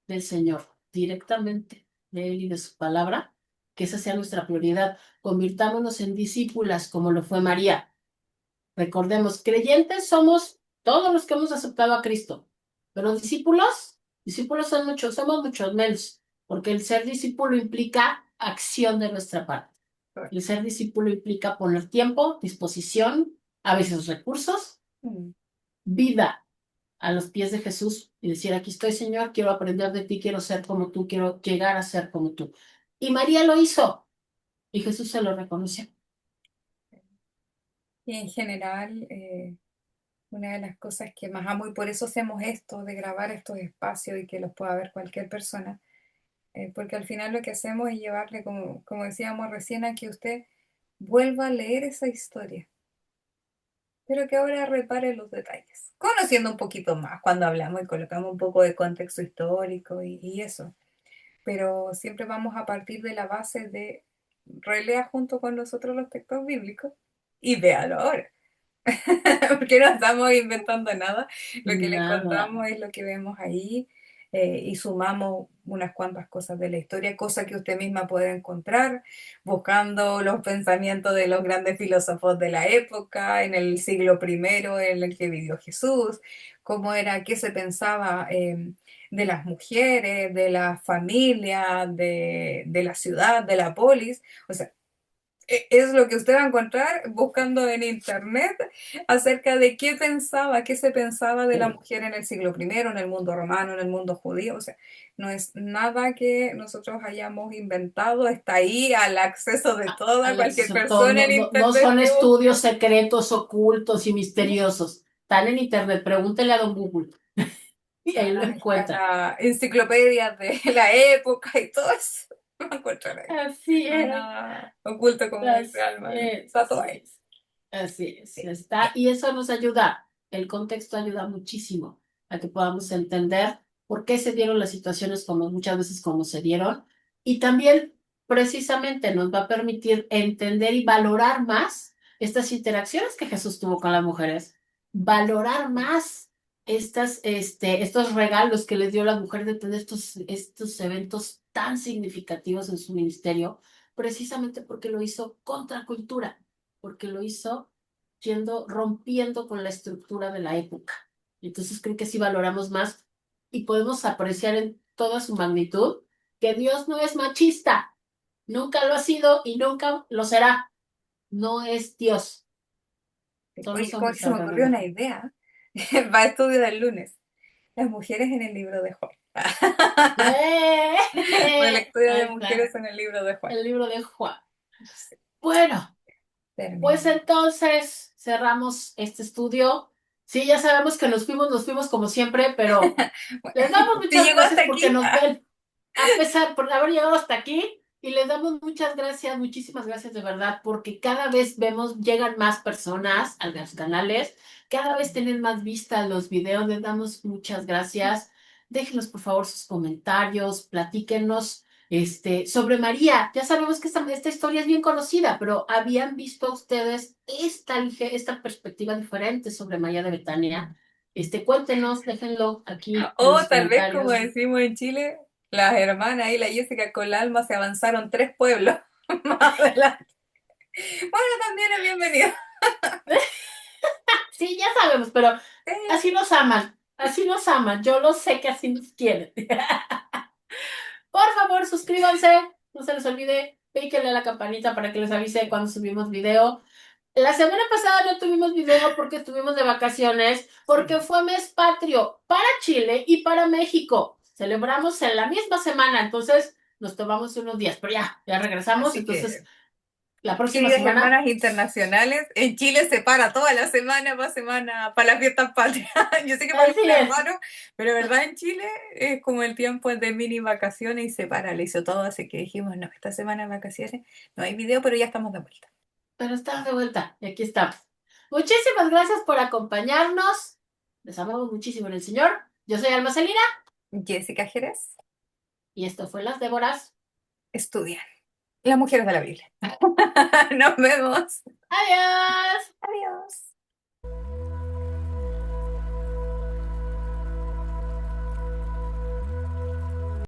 del Señor directamente, de Él y de su palabra, que esa sea nuestra prioridad. Convirtámonos en discípulas como lo fue María. Recordemos, creyentes somos todos los que hemos aceptado a Cristo, pero discípulos son muchos, somos muchos menos, porque el ser discípulo implica acción de nuestra parte. Correcto. El ser discípulo implica poner tiempo, disposición, a veces recursos, Mm. vida a los pies de Jesús y decir, aquí estoy, Señor, quiero aprender de ti, quiero ser como tú, quiero llegar a ser como tú. Y María lo hizo y Jesús se lo reconoció. Y en general, una de las cosas que más amo, y por eso hacemos esto, de grabar estos espacios y que los pueda ver cualquier persona, porque al final lo que hacemos es llevarle, como decíamos recién, a que usted vuelva a leer esa historia, pero que ahora repare los detalles, conociendo un poquito más cuando hablamos y colocamos un poco de contexto histórico y eso, pero siempre vamos a partir de la base de relea junto con nosotros los textos bíblicos y véalo ahora. Porque no estamos inventando nada, lo que le Nada. encontramos es lo que vemos ahí, y sumamos unas cuantas cosas de la historia, cosas que usted misma puede encontrar buscando los pensamientos de los grandes filósofos de la época, en el siglo primero en el que vivió Jesús, cómo era, qué se pensaba de las mujeres, de la familia, de la ciudad, de la polis. O sea, es lo que usted va a encontrar buscando en internet acerca de qué pensaba, qué se pensaba de la Sí. mujer en el siglo primero, en el mundo romano, en el mundo judío. O sea, no es nada que nosotros hayamos inventado, está ahí al acceso de toda cualquier Alexis, todo, persona en no internet son que busque. estudios secretos, ocultos y misteriosos. Están en internet. Pregúntele a don Google y ahí lo Están encuentra. las enciclopedias de la época y todo eso. Lo encuentran ahí. Así No hay es, nada oculto, como dice así Alma. es, Está todo ahí. así es, Sí. está. Y eso nos ayuda, el contexto ayuda muchísimo a que podamos entender por qué se dieron las situaciones como muchas veces como se dieron. Y también precisamente nos va a permitir entender y valorar más estas interacciones que Jesús tuvo con las mujeres, valorar más estos regalos que les dio a las mujeres de tener estos eventos tan significativos en su ministerio, precisamente porque lo hizo contra cultura, porque lo hizo rompiendo con la estructura de la época. Entonces creo que sí valoramos más y podemos apreciar en toda su magnitud que Dios no es machista, nunca lo ha sido y nunca lo será. No es Dios, solo Oye, como somos que se me hermanos ocurrió de una Juan. idea. Va a estudio del lunes. Las mujeres en el libro de Juan. El estudio de Ahí está, mujeres en el libro de Juan. el libro de Juan. Bueno, pues Terminamos. entonces cerramos este estudio. Sí, ya sabemos que nos fuimos como siempre, pero Bueno, les damos si muchas llegó gracias hasta porque aquí, nos ven, a pesar por haber llegado hasta aquí, y les damos muchas gracias, muchísimas gracias de verdad, porque cada vez vemos, llegan más personas a los canales, cada vez tienen más vistas los videos, les damos muchas gracias. Déjenos por favor sus comentarios, platíquenos. Sobre María, ya sabemos que esta historia es bien conocida, pero ¿habían visto ustedes esta perspectiva diferente sobre María de Betania? Cuéntenos, déjenlo aquí en o los tal vez como comentarios. decimos en Chile, las hermanas y la Jessica con la Alma se avanzaron 3 pueblos más adelante. Bueno, también es bienvenido. Sí, ya sabemos, pero así nos aman, yo lo sé que así nos quieren. Por favor, suscríbanse, no se les olvide, píquenle a la campanita para que les avise cuando subimos video. La semana pasada no tuvimos video porque estuvimos de vacaciones, porque Sí. fue mes patrio para Chile y para México. Celebramos en la misma semana, entonces nos tomamos unos días, pero ya regresamos, Así entonces que, la próxima queridas semana. hermanas internacionales, en Chile se para toda la semana para las fiestas patrias. Yo sé que para Así algunos es es. raro, pero verdad en Chile es como el tiempo de mini vacaciones y se para, le hizo todo, así que dijimos, no, esta semana de vacaciones no hay video, pero ya estamos de vuelta. Pero estamos de vuelta y aquí estamos. Muchísimas gracias por acompañarnos. Les amamos muchísimo en el Señor. Yo soy Alma Celina Jessica Jerez, y esto fue Las Déboras. estudian. Las mujeres de la Biblia. Nos vemos. Adiós.